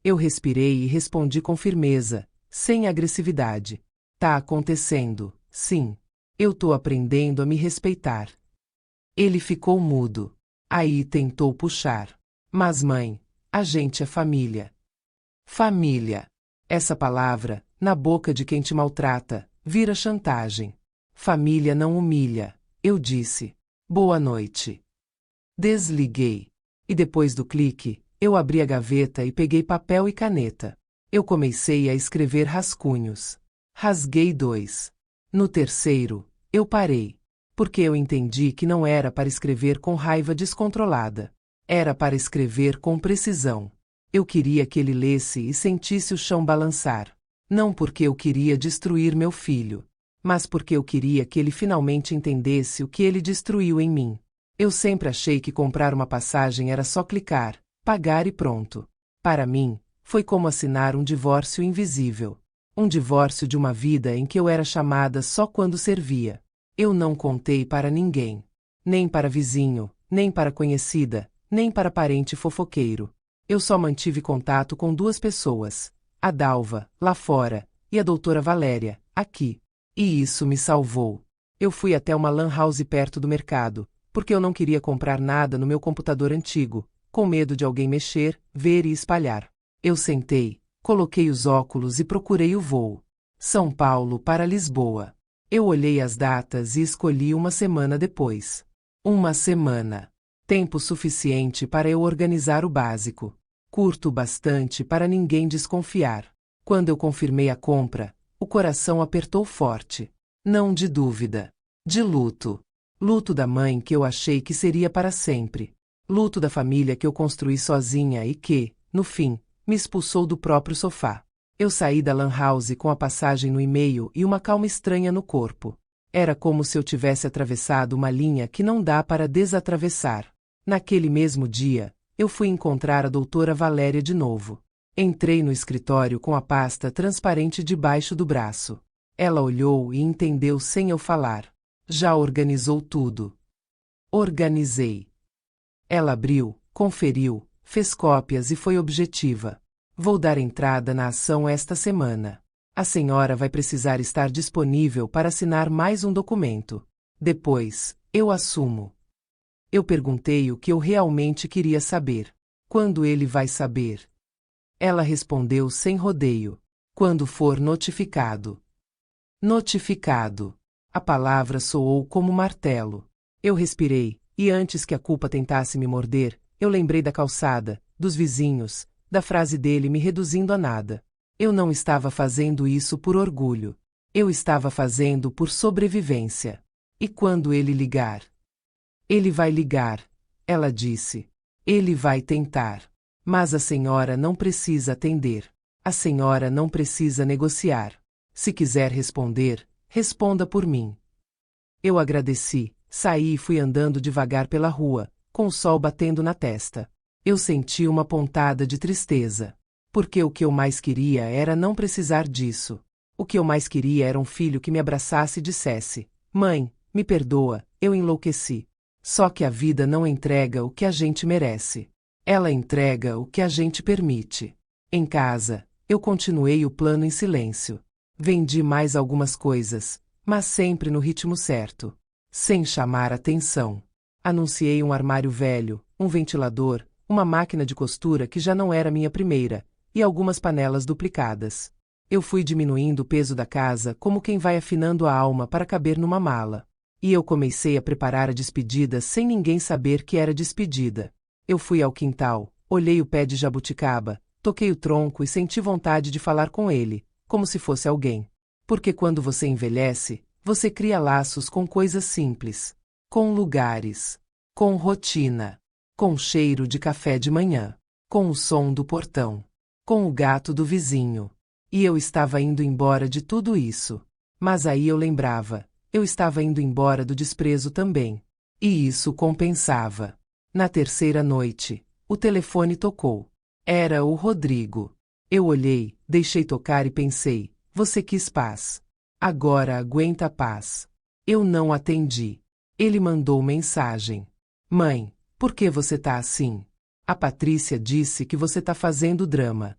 Eu respirei e respondi com firmeza, sem agressividade. Tá acontecendo, sim. Eu tô aprendendo a me respeitar. Ele ficou mudo. Aí tentou puxar. Mas mãe, a gente é família. Família. Essa palavra, na boca de quem te maltrata, vira chantagem. Família não humilha, eu disse. Boa noite. Desliguei. E depois do clique, eu abri a gaveta e peguei papel e caneta. Eu comecei a escrever rascunhos. Rasguei 2. No terceiro, eu parei. Porque eu entendi que não era para escrever com raiva descontrolada. Era para escrever com precisão. Eu queria que ele lesse e sentisse o chão balançar. Não porque eu queria destruir meu filho, mas porque eu queria que ele finalmente entendesse o que ele destruiu em mim. Eu sempre achei que comprar uma passagem era só clicar, pagar e pronto. Para mim, foi como assinar um divórcio invisível. Um divórcio de uma vida em que eu era chamada só quando servia. Eu não contei para ninguém. Nem para vizinho, nem para conhecida, nem para parente fofoqueiro. Eu só mantive contato com 2 pessoas. A Dalva, lá fora, e a doutora Valéria, aqui. E isso me salvou. Eu fui até uma lan house perto do mercado, porque eu não queria comprar nada no meu computador antigo, com medo de alguém mexer, ver e espalhar. Eu sentei, coloquei os óculos e procurei o voo. São Paulo para Lisboa. Eu olhei as datas e escolhi uma semana depois. Uma semana. Tempo suficiente para eu organizar o básico. Curto bastante para ninguém desconfiar. Quando eu confirmei a compra, o coração apertou forte. Não de dúvida. De luto. Luto da mãe que eu achei que seria para sempre. Luto da família que eu construí sozinha e que, no fim, me expulsou do próprio sofá. Eu saí da lan house com a passagem no e-mail e uma calma estranha no corpo. Era como se eu tivesse atravessado uma linha que não dá para desatravessar. Naquele mesmo dia, eu fui encontrar a doutora Valéria de novo. Entrei no escritório com a pasta transparente debaixo do braço. Ela olhou e entendeu sem eu falar. Já organizou tudo. Organizei. Ela abriu, conferiu, fez cópias e foi objetiva. Vou dar entrada na ação esta semana. A senhora vai precisar estar disponível para assinar mais um documento. Depois, eu assumo. Eu perguntei o que eu realmente queria saber. Quando ele vai saber? Ela respondeu sem rodeio. Quando for notificado. Notificado. A palavra soou como martelo. Eu respirei, e antes que a culpa tentasse me morder, eu lembrei da calçada, dos vizinhos, da frase dele me reduzindo a nada. Eu não estava fazendo isso por orgulho. Eu estava fazendo por sobrevivência. E quando ele ligar? Ele vai ligar, ela disse. Ele vai tentar. Mas a senhora não precisa atender. A senhora não precisa negociar. Se quiser responder, responda por mim. Eu agradeci, saí e fui andando devagar pela rua, com o sol batendo na testa. Eu senti uma pontada de tristeza. Porque o que eu mais queria era não precisar disso. O que eu mais queria era um filho que me abraçasse e dissesse: Mãe, me perdoa, eu enlouqueci. Só que a vida não entrega o que a gente merece. Ela entrega o que a gente permite. Em casa, eu continuei o plano em silêncio. Vendi mais algumas coisas, mas sempre no ritmo certo. Sem chamar atenção. Anunciei um armário velho, um ventilador, uma máquina de costura que já não era minha primeira, e algumas panelas duplicadas. Eu fui diminuindo o peso da casa como quem vai afinando a alma para caber numa mala. E eu comecei a preparar a despedida sem ninguém saber que era despedida. Eu fui ao quintal, olhei o pé de jabuticaba, toquei o tronco e senti vontade de falar com ele, como se fosse alguém. Porque quando você envelhece, você cria laços com coisas simples. Com lugares. Com rotina. Com o cheiro de café de manhã. Com o som do portão. Com o gato do vizinho. E eu estava indo embora de tudo isso. Mas aí eu lembrava, eu estava indo embora do desprezo também. E isso compensava. Na terceira noite, o telefone tocou. Era o Rodrigo. Eu olhei, deixei tocar e pensei, você quis paz. Agora aguenta a paz. Eu não atendi. Ele mandou mensagem. Mãe, por que você tá assim? A Patrícia disse que você tá fazendo drama.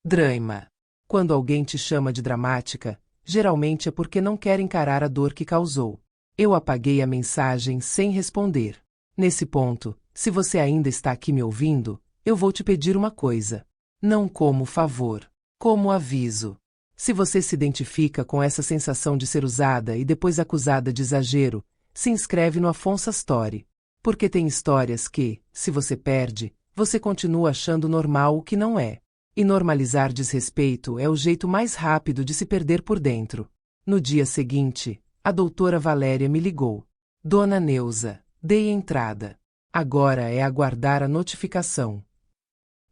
Drama. Quando alguém te chama de dramática, geralmente é porque não quer encarar a dor que causou. Eu apaguei a mensagem sem responder. Nesse ponto, se você ainda está aqui me ouvindo, eu vou te pedir uma coisa. Não como favor, como aviso. Se você se identifica com essa sensação de ser usada e depois acusada de exagero, se inscreve no Afonso Story. Porque tem histórias que, se você perde, você continua achando normal o que não é. E normalizar desrespeito é o jeito mais rápido de se perder por dentro. No dia seguinte, a doutora Valéria me ligou. Dona Neuza, dei entrada. Agora é aguardar a notificação.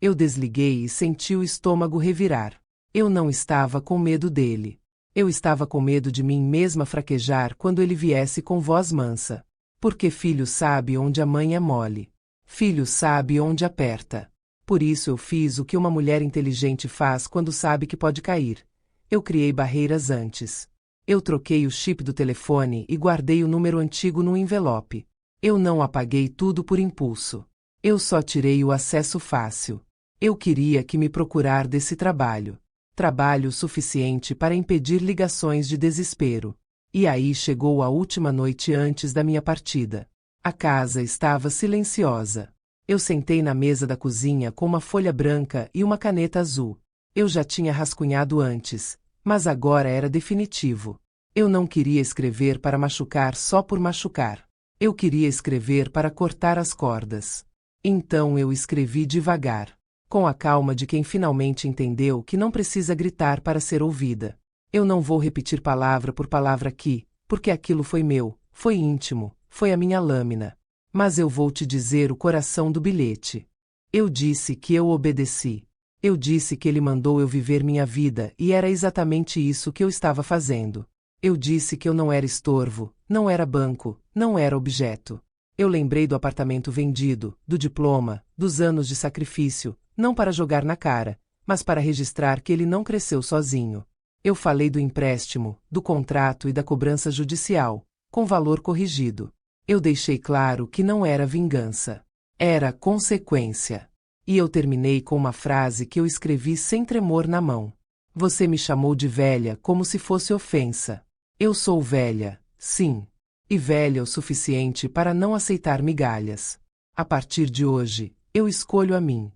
Eu desliguei e senti o estômago revirar. Eu não estava com medo dele. Eu estava com medo de mim mesma fraquejar quando ele viesse com voz mansa. Porque filho sabe onde a mãe é mole. Filho sabe onde aperta. Por isso eu fiz o que uma mulher inteligente faz quando sabe que pode cair. Eu criei barreiras antes. Eu troquei o chip do telefone e guardei o número antigo no envelope. Eu não apaguei tudo por impulso. Eu só tirei o acesso fácil. Eu queria que me procurar desse trabalho. Trabalho suficiente para impedir ligações de desespero. E aí chegou a última noite antes da minha partida. A casa estava silenciosa. Eu sentei na mesa da cozinha com uma folha branca e uma caneta azul. Eu já tinha rascunhado antes, mas agora era definitivo. Eu não queria escrever para machucar só por machucar. Eu queria escrever para cortar as cordas. Então eu escrevi devagar, com a calma de quem finalmente entendeu que não precisa gritar para ser ouvida. Eu não vou repetir palavra por palavra aqui, porque aquilo foi meu, foi íntimo, foi a minha lâmina. Mas eu vou te dizer o coração do bilhete. Eu disse que eu obedeci. Eu disse que ele mandou eu viver minha vida e era exatamente isso que eu estava fazendo. Eu disse que eu não era estorvo, não era banco, não era objeto. Eu lembrei do apartamento vendido, do diploma, dos anos de sacrifício, não para jogar na cara, mas para registrar que ele não cresceu sozinho. Eu falei do empréstimo, do contrato e da cobrança judicial, com valor corrigido. Eu deixei claro que não era vingança. Era consequência. E eu terminei com uma frase que eu escrevi sem tremor na mão. Você me chamou de velha como se fosse ofensa. Eu sou velha, sim. E velha o suficiente para não aceitar migalhas. A partir de hoje, eu escolho a mim.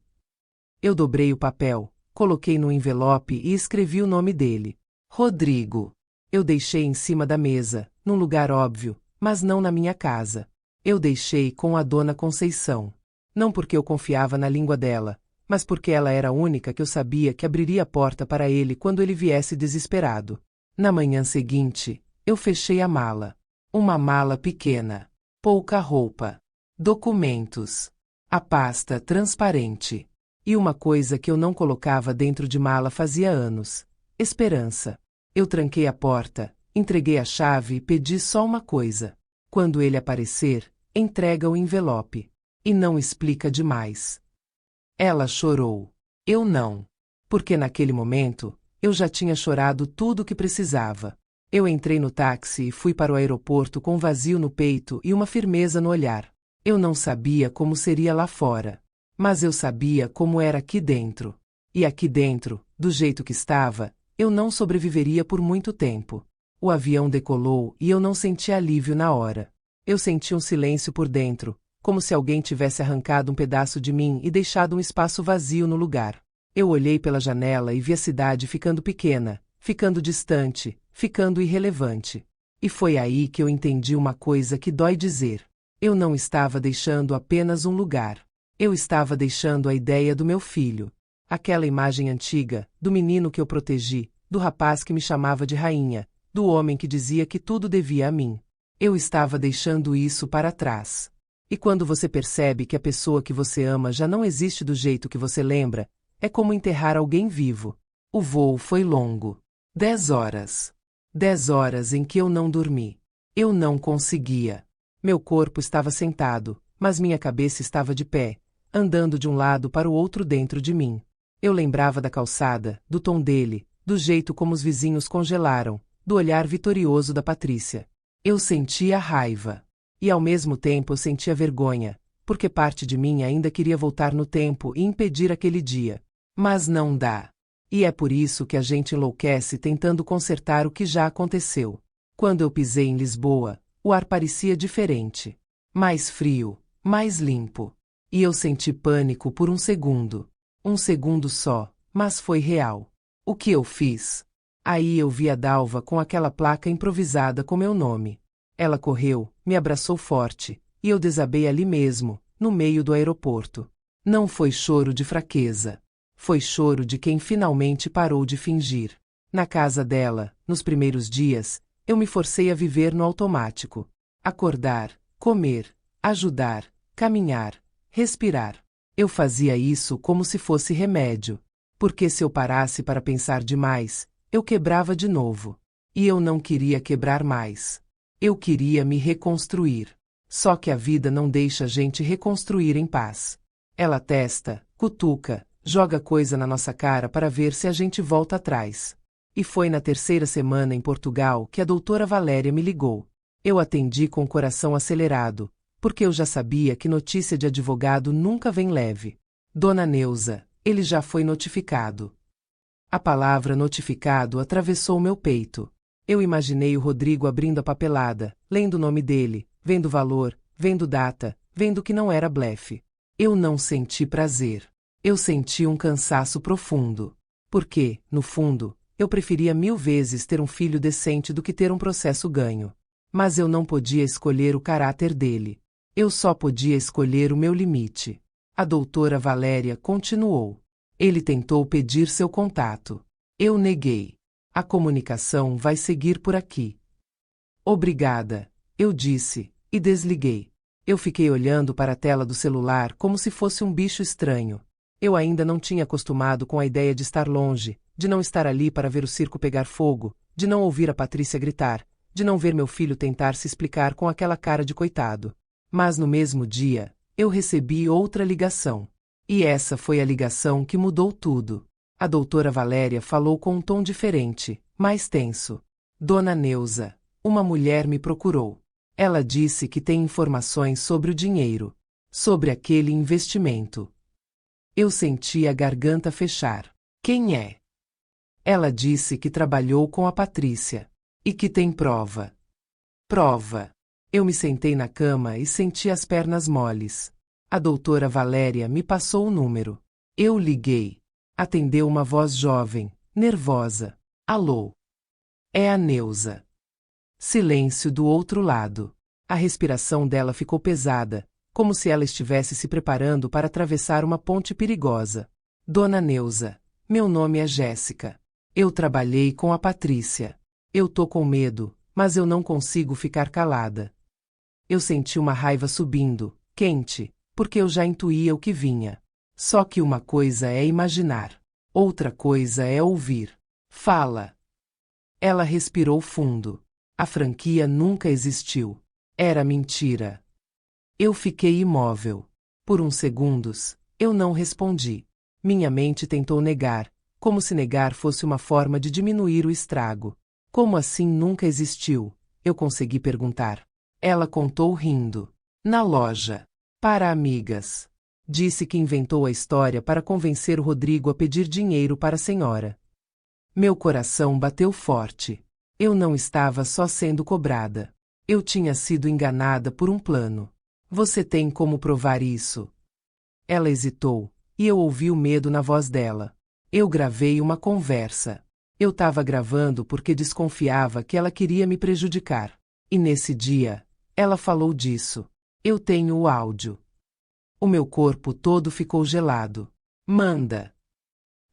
Eu dobrei o papel, coloquei no envelope e escrevi o nome dele. Rodrigo. Eu deixei em cima da mesa, num lugar óbvio, mas não na minha casa. Eu deixei com a dona Conceição. Não porque eu confiava na língua dela, mas porque ela era a única que eu sabia que abriria a porta para ele quando ele viesse desesperado. Na manhã seguinte, eu fechei a mala. Uma mala pequena. Pouca roupa. Documentos. A pasta transparente. E uma coisa que eu não colocava dentro de mala fazia anos. Esperança. Eu tranquei a porta, entreguei a chave e pedi só uma coisa. Quando ele aparecer, entrega o envelope. E não explica demais. Ela chorou. Eu não. Porque naquele momento, eu já tinha chorado tudo o que precisava. Eu entrei no táxi e fui para o aeroporto com um vazio no peito e uma firmeza no olhar. Eu não sabia como seria lá fora. Mas eu sabia como era aqui dentro. E aqui dentro, do jeito que estava, eu não sobreviveria por muito tempo. O avião decolou e eu não senti alívio na hora. Eu senti um silêncio por dentro, como se alguém tivesse arrancado um pedaço de mim e deixado um espaço vazio no lugar. Eu olhei pela janela e vi a cidade ficando pequena, ficando distante, ficando irrelevante. E foi aí que eu entendi uma coisa que dói dizer. Eu não estava deixando apenas um lugar. Eu estava deixando a ideia do meu filho. Aquela imagem antiga, do menino que eu protegi, do rapaz que me chamava de rainha, do homem que dizia que tudo devia a mim. Eu estava deixando isso para trás. E quando você percebe que a pessoa que você ama já não existe do jeito que você lembra, é como enterrar alguém vivo. O voo foi longo. 10 horas. 10 horas em que eu não dormi. Eu não conseguia. Meu corpo estava sentado, mas minha cabeça estava de pé, andando de um lado para o outro dentro de mim. Eu lembrava da calçada, do tom dele, do jeito como os vizinhos congelaram, do olhar vitorioso da Patrícia. Eu sentia raiva. E ao mesmo tempo eu sentia vergonha, porque parte de mim ainda queria voltar no tempo e impedir aquele dia. Mas não dá. E é por isso que a gente enlouquece tentando consertar o que já aconteceu. Quando eu pisei em Lisboa, o ar parecia diferente. Mais frio, mais limpo. E eu senti pânico por um segundo. Um segundo só, mas foi real. O que eu fiz? Aí eu vi a Dalva com aquela placa improvisada com meu nome. Ela correu, me abraçou forte, e eu desabei ali mesmo, no meio do aeroporto. Não foi choro de fraqueza. Foi choro de quem finalmente parou de fingir. Na casa dela, nos primeiros dias, eu me forcei a viver no automático. Acordar, comer, ajudar, caminhar, respirar. Eu fazia isso como se fosse remédio. Porque se eu parasse para pensar demais, eu quebrava de novo. E eu não queria quebrar mais. Eu queria me reconstruir. Só que a vida não deixa a gente reconstruir em paz. Ela testa, cutuca, joga coisa na nossa cara para ver se a gente volta atrás. E foi na terceira semana em Portugal que a doutora Valéria me ligou. Eu atendi com o coração acelerado, porque eu já sabia que notícia de advogado nunca vem leve. Dona Neuza, ele já foi notificado. A palavra notificado atravessou meu peito. Eu imaginei o Rodrigo abrindo a papelada, lendo o nome dele, vendo valor, vendo data, vendo que não era blefe. Eu não senti prazer. Eu senti um cansaço profundo. Porque, no fundo, eu preferia 1000 vezes ter um filho decente do que ter um processo ganho. Mas eu não podia escolher o caráter dele. Eu só podia escolher o meu limite. A doutora Valéria continuou. Ele tentou pedir seu contato. Eu neguei. A comunicação vai seguir por aqui. Obrigada, eu disse, e desliguei. Eu fiquei olhando para a tela do celular como se fosse um bicho estranho. Eu ainda não tinha acostumado com a ideia de estar longe, de não estar ali para ver o circo pegar fogo, de não ouvir a Patrícia gritar, de não ver meu filho tentar se explicar com aquela cara de coitado. Mas no mesmo dia, eu recebi outra ligação. E essa foi a ligação que mudou tudo. A doutora Valéria falou com um tom diferente, mais tenso. Dona Neuza, uma mulher me procurou. Ela disse que tem informações sobre o dinheiro, sobre aquele investimento. Eu senti a garganta fechar. Quem é? Ela disse que trabalhou com a Patrícia. E que tem prova. Prova. Eu me sentei na cama e senti as pernas moles. A doutora Valéria me passou o número. Eu liguei. Atendeu uma voz jovem, nervosa. Alô? É a Neuza. Silêncio do outro lado. A respiração dela ficou pesada, como se ela estivesse se preparando para atravessar uma ponte perigosa. Dona Neuza, meu nome é Jéssica. Eu trabalhei com a Patrícia. Eu tô com medo, mas eu não consigo ficar calada. Eu senti uma raiva subindo, quente, porque eu já intuía o que vinha. Só que uma coisa é imaginar, outra coisa é ouvir. Fala. Ela respirou fundo. A franquia nunca existiu. Era mentira. Eu fiquei imóvel. Por uns segundos, eu não respondi. Minha mente tentou negar, como se negar fosse uma forma de diminuir o estrago. Como assim nunca existiu? Eu consegui perguntar. Ela contou rindo. Na loja. Para amigas. Disse que inventou a história para convencer o Rodrigo a pedir dinheiro para a senhora. Meu coração bateu forte. Eu não estava só sendo cobrada. Eu tinha sido enganada por um plano. Você tem como provar isso? Ela hesitou, e eu ouvi o medo na voz dela. Eu gravei uma conversa. Eu estava gravando porque desconfiava que ela queria me prejudicar. E nesse dia, ela falou disso. Eu tenho o áudio. O meu corpo todo ficou gelado. Manda.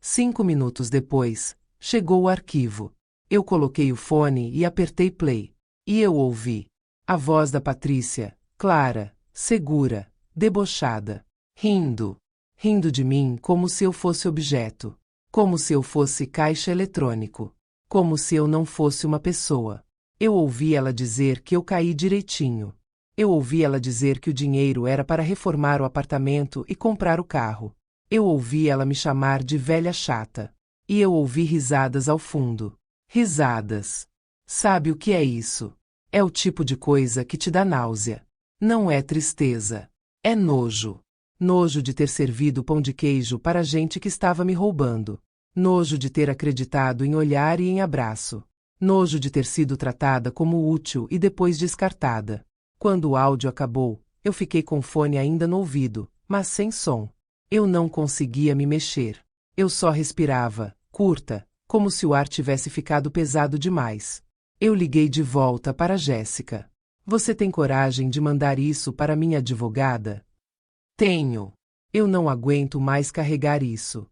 5 minutos depois, chegou o arquivo. Eu coloquei o fone e apertei play. E eu ouvi a voz da Patrícia, clara, segura, debochada, rindo. Rindo de mim como se eu fosse objeto. Como se eu fosse caixa eletrônico. Como se eu não fosse uma pessoa. Eu ouvi ela dizer que eu caí direitinho. Eu ouvi ela dizer que o dinheiro era para reformar o apartamento e comprar o carro. Eu ouvi ela me chamar de velha chata. E eu ouvi risadas ao fundo. Risadas. Sabe o que é isso? É o tipo de coisa que te dá náusea. Não é tristeza. É nojo. Nojo de ter servido pão de queijo para gente que estava me roubando. Nojo de ter acreditado em olhar e em abraço. Nojo de ter sido tratada como útil e depois descartada. Quando o áudio acabou, eu fiquei com o fone ainda no ouvido, mas sem som. Eu não conseguia me mexer. Eu só respirava, curta, como se o ar tivesse ficado pesado demais. Eu liguei de volta para Jéssica. Você tem coragem de mandar isso para minha advogada? Tenho. Eu não aguento mais carregar isso.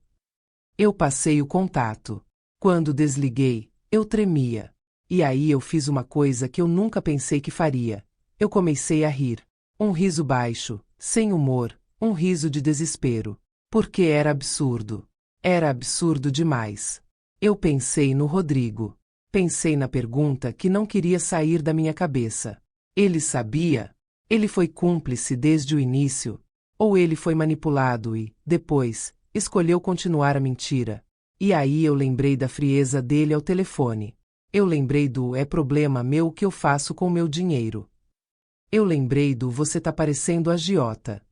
Eu passei o contato. Quando desliguei, eu tremia. E aí eu fiz uma coisa que eu nunca pensei que faria. Eu comecei a rir. Um riso baixo, sem humor, um riso de desespero. Porque era absurdo. Era absurdo demais. Eu pensei no Rodrigo. Pensei na pergunta que não queria sair da minha cabeça. Ele sabia? Ele foi cúmplice desde o início? Ou ele foi manipulado e, depois, escolheu continuar a mentira? E aí eu lembrei da frieza dele ao telefone. Eu lembrei do é problema meu o que eu faço com meu dinheiro. Eu lembrei do você tá parecendo agiota.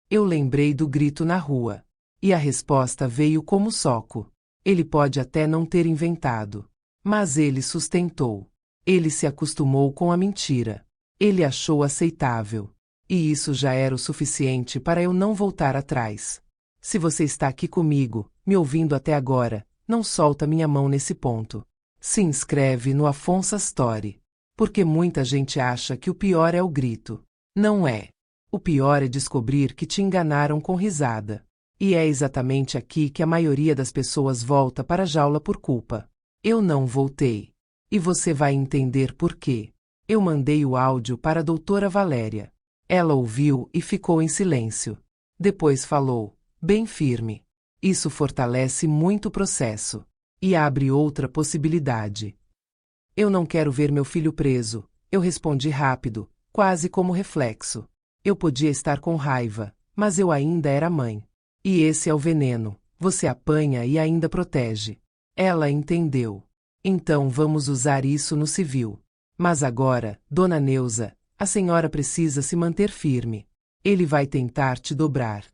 Eu lembrei do grito na rua. E a resposta veio como soco. Ele pode até não ter inventado. Mas ele sustentou. Ele se acostumou com a mentira. Ele achou aceitável. E isso já era o suficiente para eu não voltar atrás. Se você está aqui comigo, me ouvindo até agora, não solta minha mão nesse ponto. Se inscreve no Afonso Story. Porque muita gente acha que o pior é o grito. Não é. O pior é descobrir que te enganaram com risada. E é exatamente aqui que a maioria das pessoas volta para a jaula por culpa. Eu não voltei. E você vai entender por quê. Eu mandei o áudio para a doutora Valéria. Ela ouviu e ficou em silêncio. Depois falou, bem firme. Isso fortalece muito o processo. E abre outra possibilidade. Eu não quero ver meu filho preso, eu respondi rápido, quase como reflexo. Eu podia estar com raiva, mas eu ainda era mãe. E esse é o veneno, você apanha e ainda protege. Ela entendeu. Então vamos usar isso no civil. Mas agora, dona Neuza, a senhora precisa se manter firme. Ele vai tentar te dobrar.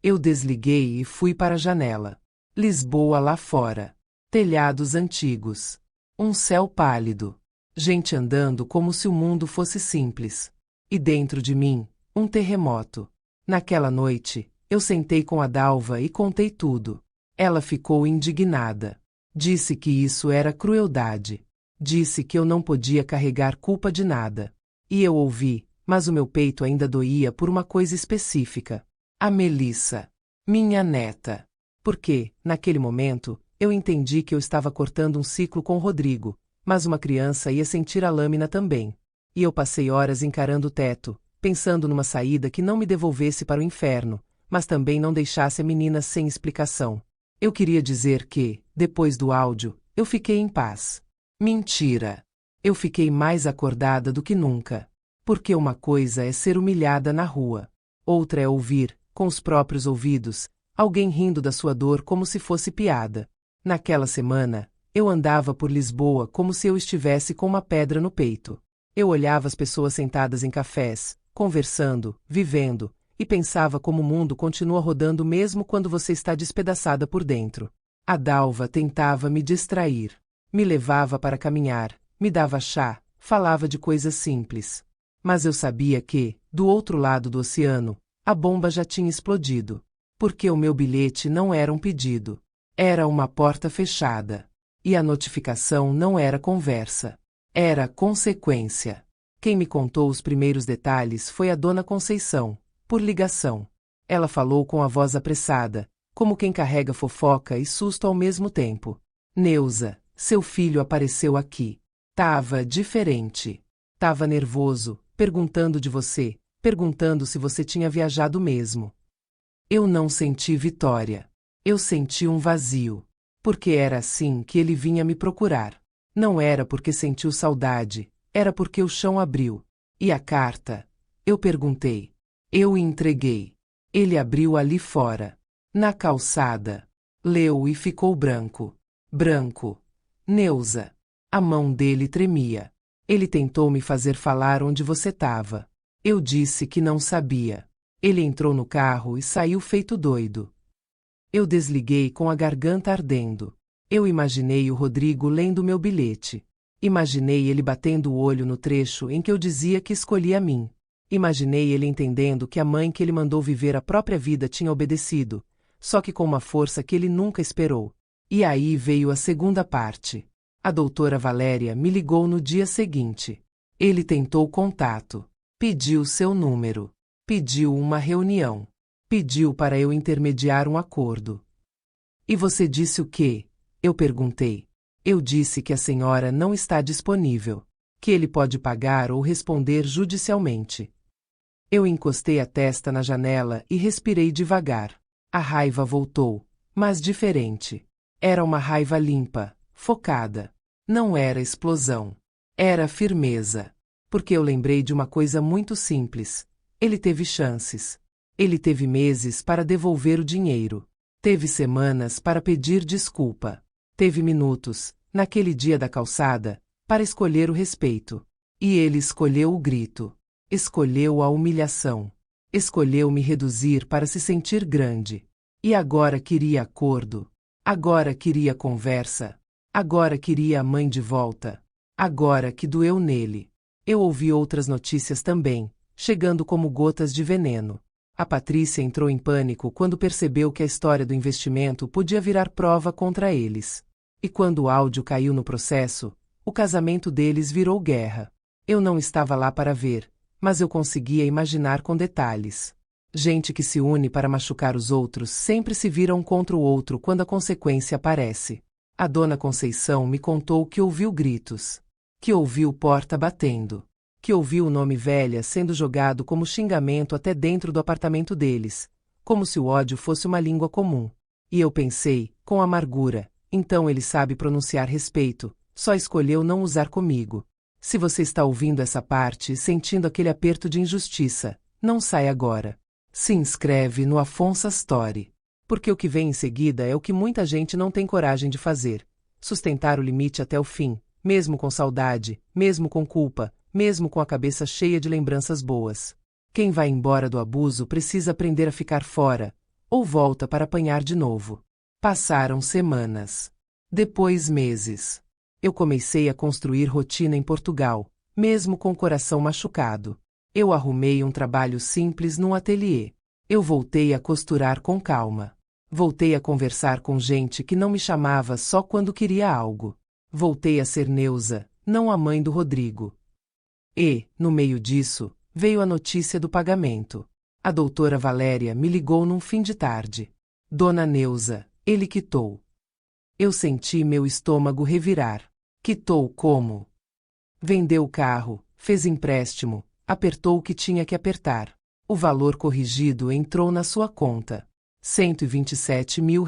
Eu desliguei e fui para a janela. Lisboa lá fora. Telhados antigos. Um céu pálido. Gente andando como se o mundo fosse simples. E dentro de mim, um terremoto. Naquela noite, eu sentei com a Dalva e contei tudo. Ela ficou indignada. Disse que isso era crueldade. Disse que eu não podia carregar culpa de nada. E eu ouvi, mas o meu peito ainda doía por uma coisa específica. A Melissa. Minha neta. Porque, naquele momento, eu entendi que eu estava cortando um ciclo com o Rodrigo, mas uma criança ia sentir a lâmina também. E eu passei horas encarando o teto, pensando numa saída que não me devolvesse para o inferno, mas também não deixasse a menina sem explicação. Eu queria dizer que, depois do áudio, eu fiquei em paz. Mentira! Eu fiquei mais acordada do que nunca. Porque uma coisa é ser humilhada na rua. Outra é ouvir, com os próprios ouvidos, alguém rindo da sua dor como se fosse piada. Naquela semana, eu andava por Lisboa como se eu estivesse com uma pedra no peito. Eu olhava as pessoas sentadas em cafés, conversando, vivendo, e pensava como o mundo continua rodando mesmo quando você está despedaçada por dentro. A Dalva tentava me distrair. Me levava para caminhar, me dava chá, falava de coisas simples. Mas eu sabia que, do outro lado do oceano, a bomba já tinha explodido. Porque o meu bilhete não era um pedido. Era uma porta fechada. E a notificação não era conversa. Era consequência. Quem me contou os primeiros detalhes foi a dona Conceição, por ligação. Ela falou com a voz apressada, como quem carrega fofoca e susto ao mesmo tempo. Neuza, seu filho apareceu aqui. Tava diferente. Tava nervoso, perguntando de você, perguntando se você tinha viajado mesmo. Eu não senti Vitória. Eu senti um vazio. Porque era assim que ele vinha me procurar. Não era porque sentiu saudade, era porque o chão abriu. E a carta? Eu perguntei. Eu entreguei. Ele abriu ali fora. Na calçada. Leu e ficou branco. Branco. Neuza. A mão dele tremia. Ele tentou me fazer falar onde você estava. Eu disse que não sabia. Ele entrou no carro e saiu feito doido. Eu desliguei com a garganta ardendo. Eu imaginei o Rodrigo lendo meu bilhete. Imaginei ele batendo o olho no trecho em que eu dizia que escolhia a mim. Imaginei ele entendendo que a mãe que ele mandou viver a própria vida tinha obedecido, só que com uma força que ele nunca esperou. E aí veio a segunda parte. A doutora Valéria me ligou no dia seguinte. Ele tentou contato. Pediu seu número. Pediu uma reunião. Pediu para eu intermediar um acordo. E você disse o quê? Eu perguntei. Eu disse que a senhora não está disponível, que ele pode pagar ou responder judicialmente. Eu encostei a testa na janela e respirei devagar. A raiva voltou, mas diferente. Era uma raiva limpa, focada. Não era explosão. Era firmeza. Porque eu lembrei de uma coisa muito simples. Ele teve chances. Ele teve meses para devolver o dinheiro. Teve semanas para pedir desculpa. Teve minutos, naquele dia da calçada, para escolher o respeito. E ele escolheu o grito. Escolheu a humilhação. Escolheu me reduzir para se sentir grande. E agora queria acordo. Agora queria conversa. Agora queria a mãe de volta. Agora que doeu nele. Eu ouvi outras notícias também, chegando como gotas de veneno. A Patrícia entrou em pânico quando percebeu que a história do investimento podia virar prova contra eles. E quando o áudio caiu no processo, o casamento deles virou guerra. Eu não estava lá para ver, mas eu conseguia imaginar com detalhes. Gente que se une para machucar os outros sempre se vira um contra o outro quando a consequência aparece. A dona Conceição me contou que ouviu gritos. Que ouviu porta batendo. Que ouviu o nome velha sendo jogado como xingamento até dentro do apartamento deles, como se o ódio fosse uma língua comum. E eu pensei, com amargura, então ele sabe pronunciar respeito, só escolheu não usar comigo. Se você está ouvindo essa parte e sentindo aquele aperto de injustiça, não sai agora. Se inscreve no Afonso Story. Porque o que vem em seguida é o que muita gente não tem coragem de fazer. Sustentar o limite até o fim, mesmo com saudade, mesmo com culpa, mesmo com a cabeça cheia de lembranças boas. Quem vai embora do abuso precisa aprender a ficar fora, ou volta para apanhar de novo. Passaram semanas. Depois meses. Eu comecei a construir rotina em Portugal, mesmo com o coração machucado. Eu arrumei um trabalho simples num ateliê. Eu voltei a costurar com calma. Voltei a conversar com gente que não me chamava só quando queria algo. Voltei a ser Neuza, não a mãe do Rodrigo. E, no meio disso, veio a notícia do pagamento. A doutora Valéria me ligou num fim de tarde. Dona Neuza, ele quitou. Eu senti meu estômago revirar. Quitou como? Vendeu o carro, fez empréstimo, apertou o que tinha que apertar. O valor corrigido entrou na sua conta. R$ 127 mil.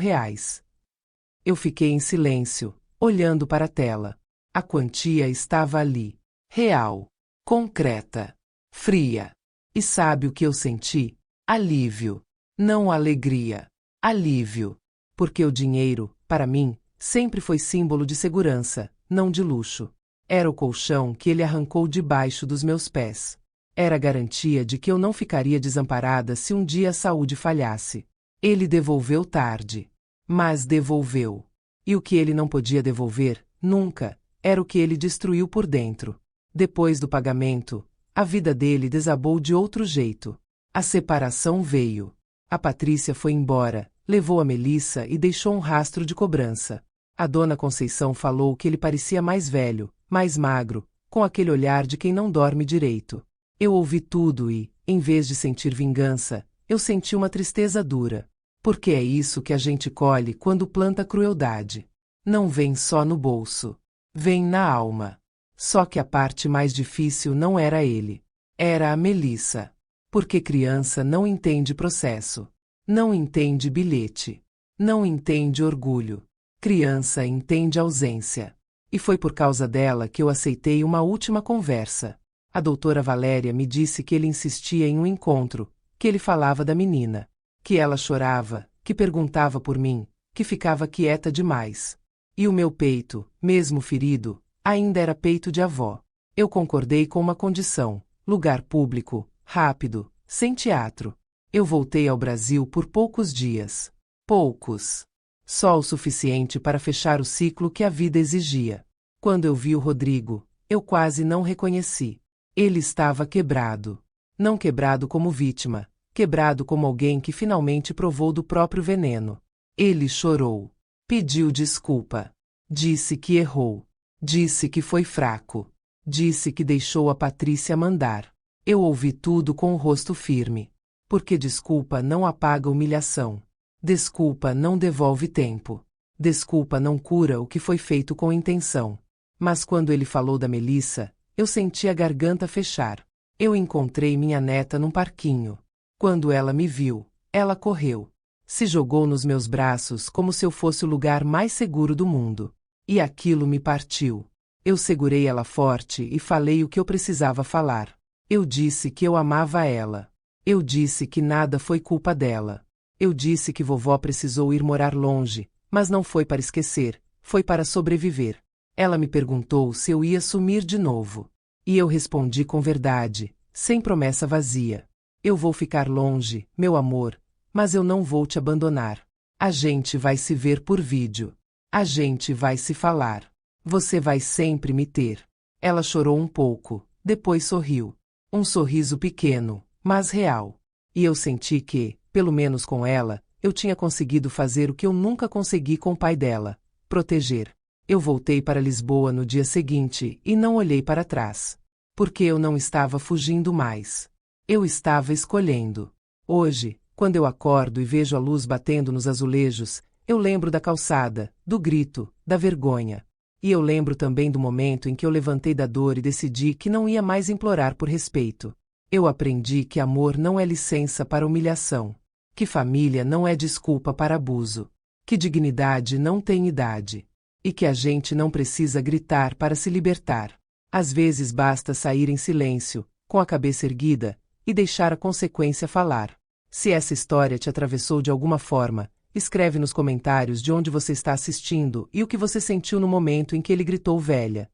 Eu fiquei em silêncio, olhando para a tela. A quantia estava ali. Real. Concreta. Fria. E sabe o que eu senti? Alívio. Não alegria. Alívio. Porque o dinheiro, para mim, sempre foi símbolo de segurança, não de luxo. Era o colchão que ele arrancou debaixo dos meus pés. Era a garantia de que eu não ficaria desamparada se um dia a saúde falhasse. Ele devolveu tarde. Mas devolveu. E o que ele não podia devolver, nunca, era o que ele destruiu por dentro. Depois do pagamento, a vida dele desabou de outro jeito. A separação veio. A Patrícia foi embora, levou a Melissa e deixou um rastro de cobrança. A dona Conceição falou que ele parecia mais velho, mais magro, com aquele olhar de quem não dorme direito. Eu ouvi tudo e, em vez de sentir vingança, eu senti uma tristeza dura. Porque é isso que a gente colhe quando planta crueldade. Não vem só no bolso. Vem na alma. Só que a parte mais difícil não era ele. Era a Melissa. Porque criança não entende processo. Não entende bilhete. Não entende orgulho. Criança entende ausência. E foi por causa dela que eu aceitei uma última conversa. A doutora Valéria me disse que ele insistia em um encontro, que ele falava da menina, que ela chorava, que perguntava por mim, que ficava quieta demais. E o meu peito, mesmo ferido, ainda era peito de avó. Eu concordei com uma condição: lugar público, rápido, sem teatro. Eu voltei ao Brasil por poucos dias. Poucos. Só o suficiente para fechar o ciclo que a vida exigia. Quando eu vi o Rodrigo, eu quase não reconheci. Ele estava quebrado. Não quebrado como vítima, quebrado como alguém que finalmente provou do próprio veneno. Ele chorou. Pediu desculpa. Disse que errou. Disse que foi fraco. Disse que deixou a Patrícia mandar. Eu ouvi tudo com o rosto firme. Porque desculpa não apaga humilhação. Desculpa não devolve tempo. Desculpa não cura o que foi feito com intenção. Mas quando ele falou da Melissa, eu senti a garganta fechar. Eu encontrei minha neta num parquinho. Quando ela me viu, ela correu. Se jogou nos meus braços como se eu fosse o lugar mais seguro do mundo. E aquilo me partiu. Eu segurei ela forte e falei o que eu precisava falar. Eu disse que eu amava ela. Eu disse que nada foi culpa dela. Eu disse que vovó precisou ir morar longe, mas não foi para esquecer, foi para sobreviver. Ela me perguntou se eu ia sumir de novo. E eu respondi com verdade, sem promessa vazia. Eu vou ficar longe, meu amor, mas eu não vou te abandonar. A gente vai se ver por vídeo. A gente vai se falar. Você vai sempre me ter. Ela chorou um pouco, depois sorriu. Um sorriso pequeno, mas real. E eu senti que, pelo menos com ela, eu tinha conseguido fazer o que eu nunca consegui com o pai dela: proteger. Eu voltei para Lisboa no dia seguinte e não olhei para trás. Porque eu não estava fugindo mais. Eu estava escolhendo. Hoje, quando eu acordo e vejo a luz batendo nos azulejos, eu lembro da calçada, do grito, da vergonha. E eu lembro também do momento em que eu levantei da dor e decidi que não ia mais implorar por respeito. Eu aprendi que amor não é licença para humilhação. Que família não é desculpa para abuso. Que dignidade não tem idade. E que a gente não precisa gritar para se libertar. Às vezes basta sair em silêncio, com a cabeça erguida, e deixar a consequência falar. Se essa história te atravessou de alguma forma, escreve nos comentários de onde você está assistindo e o que você sentiu no momento em que ele gritou velha.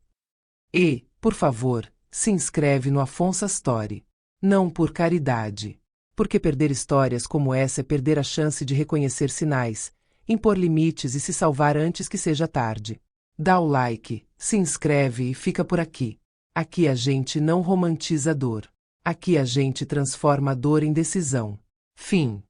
E, por favor, se inscreve no Afonso Story. Não por caridade. Porque perder histórias como essa é perder a chance de reconhecer sinais, impor limites e se salvar antes que seja tarde. Dá o like, se inscreve e fica por aqui. Aqui a gente não romantiza a dor. Aqui a gente transforma a dor em decisão. Fim.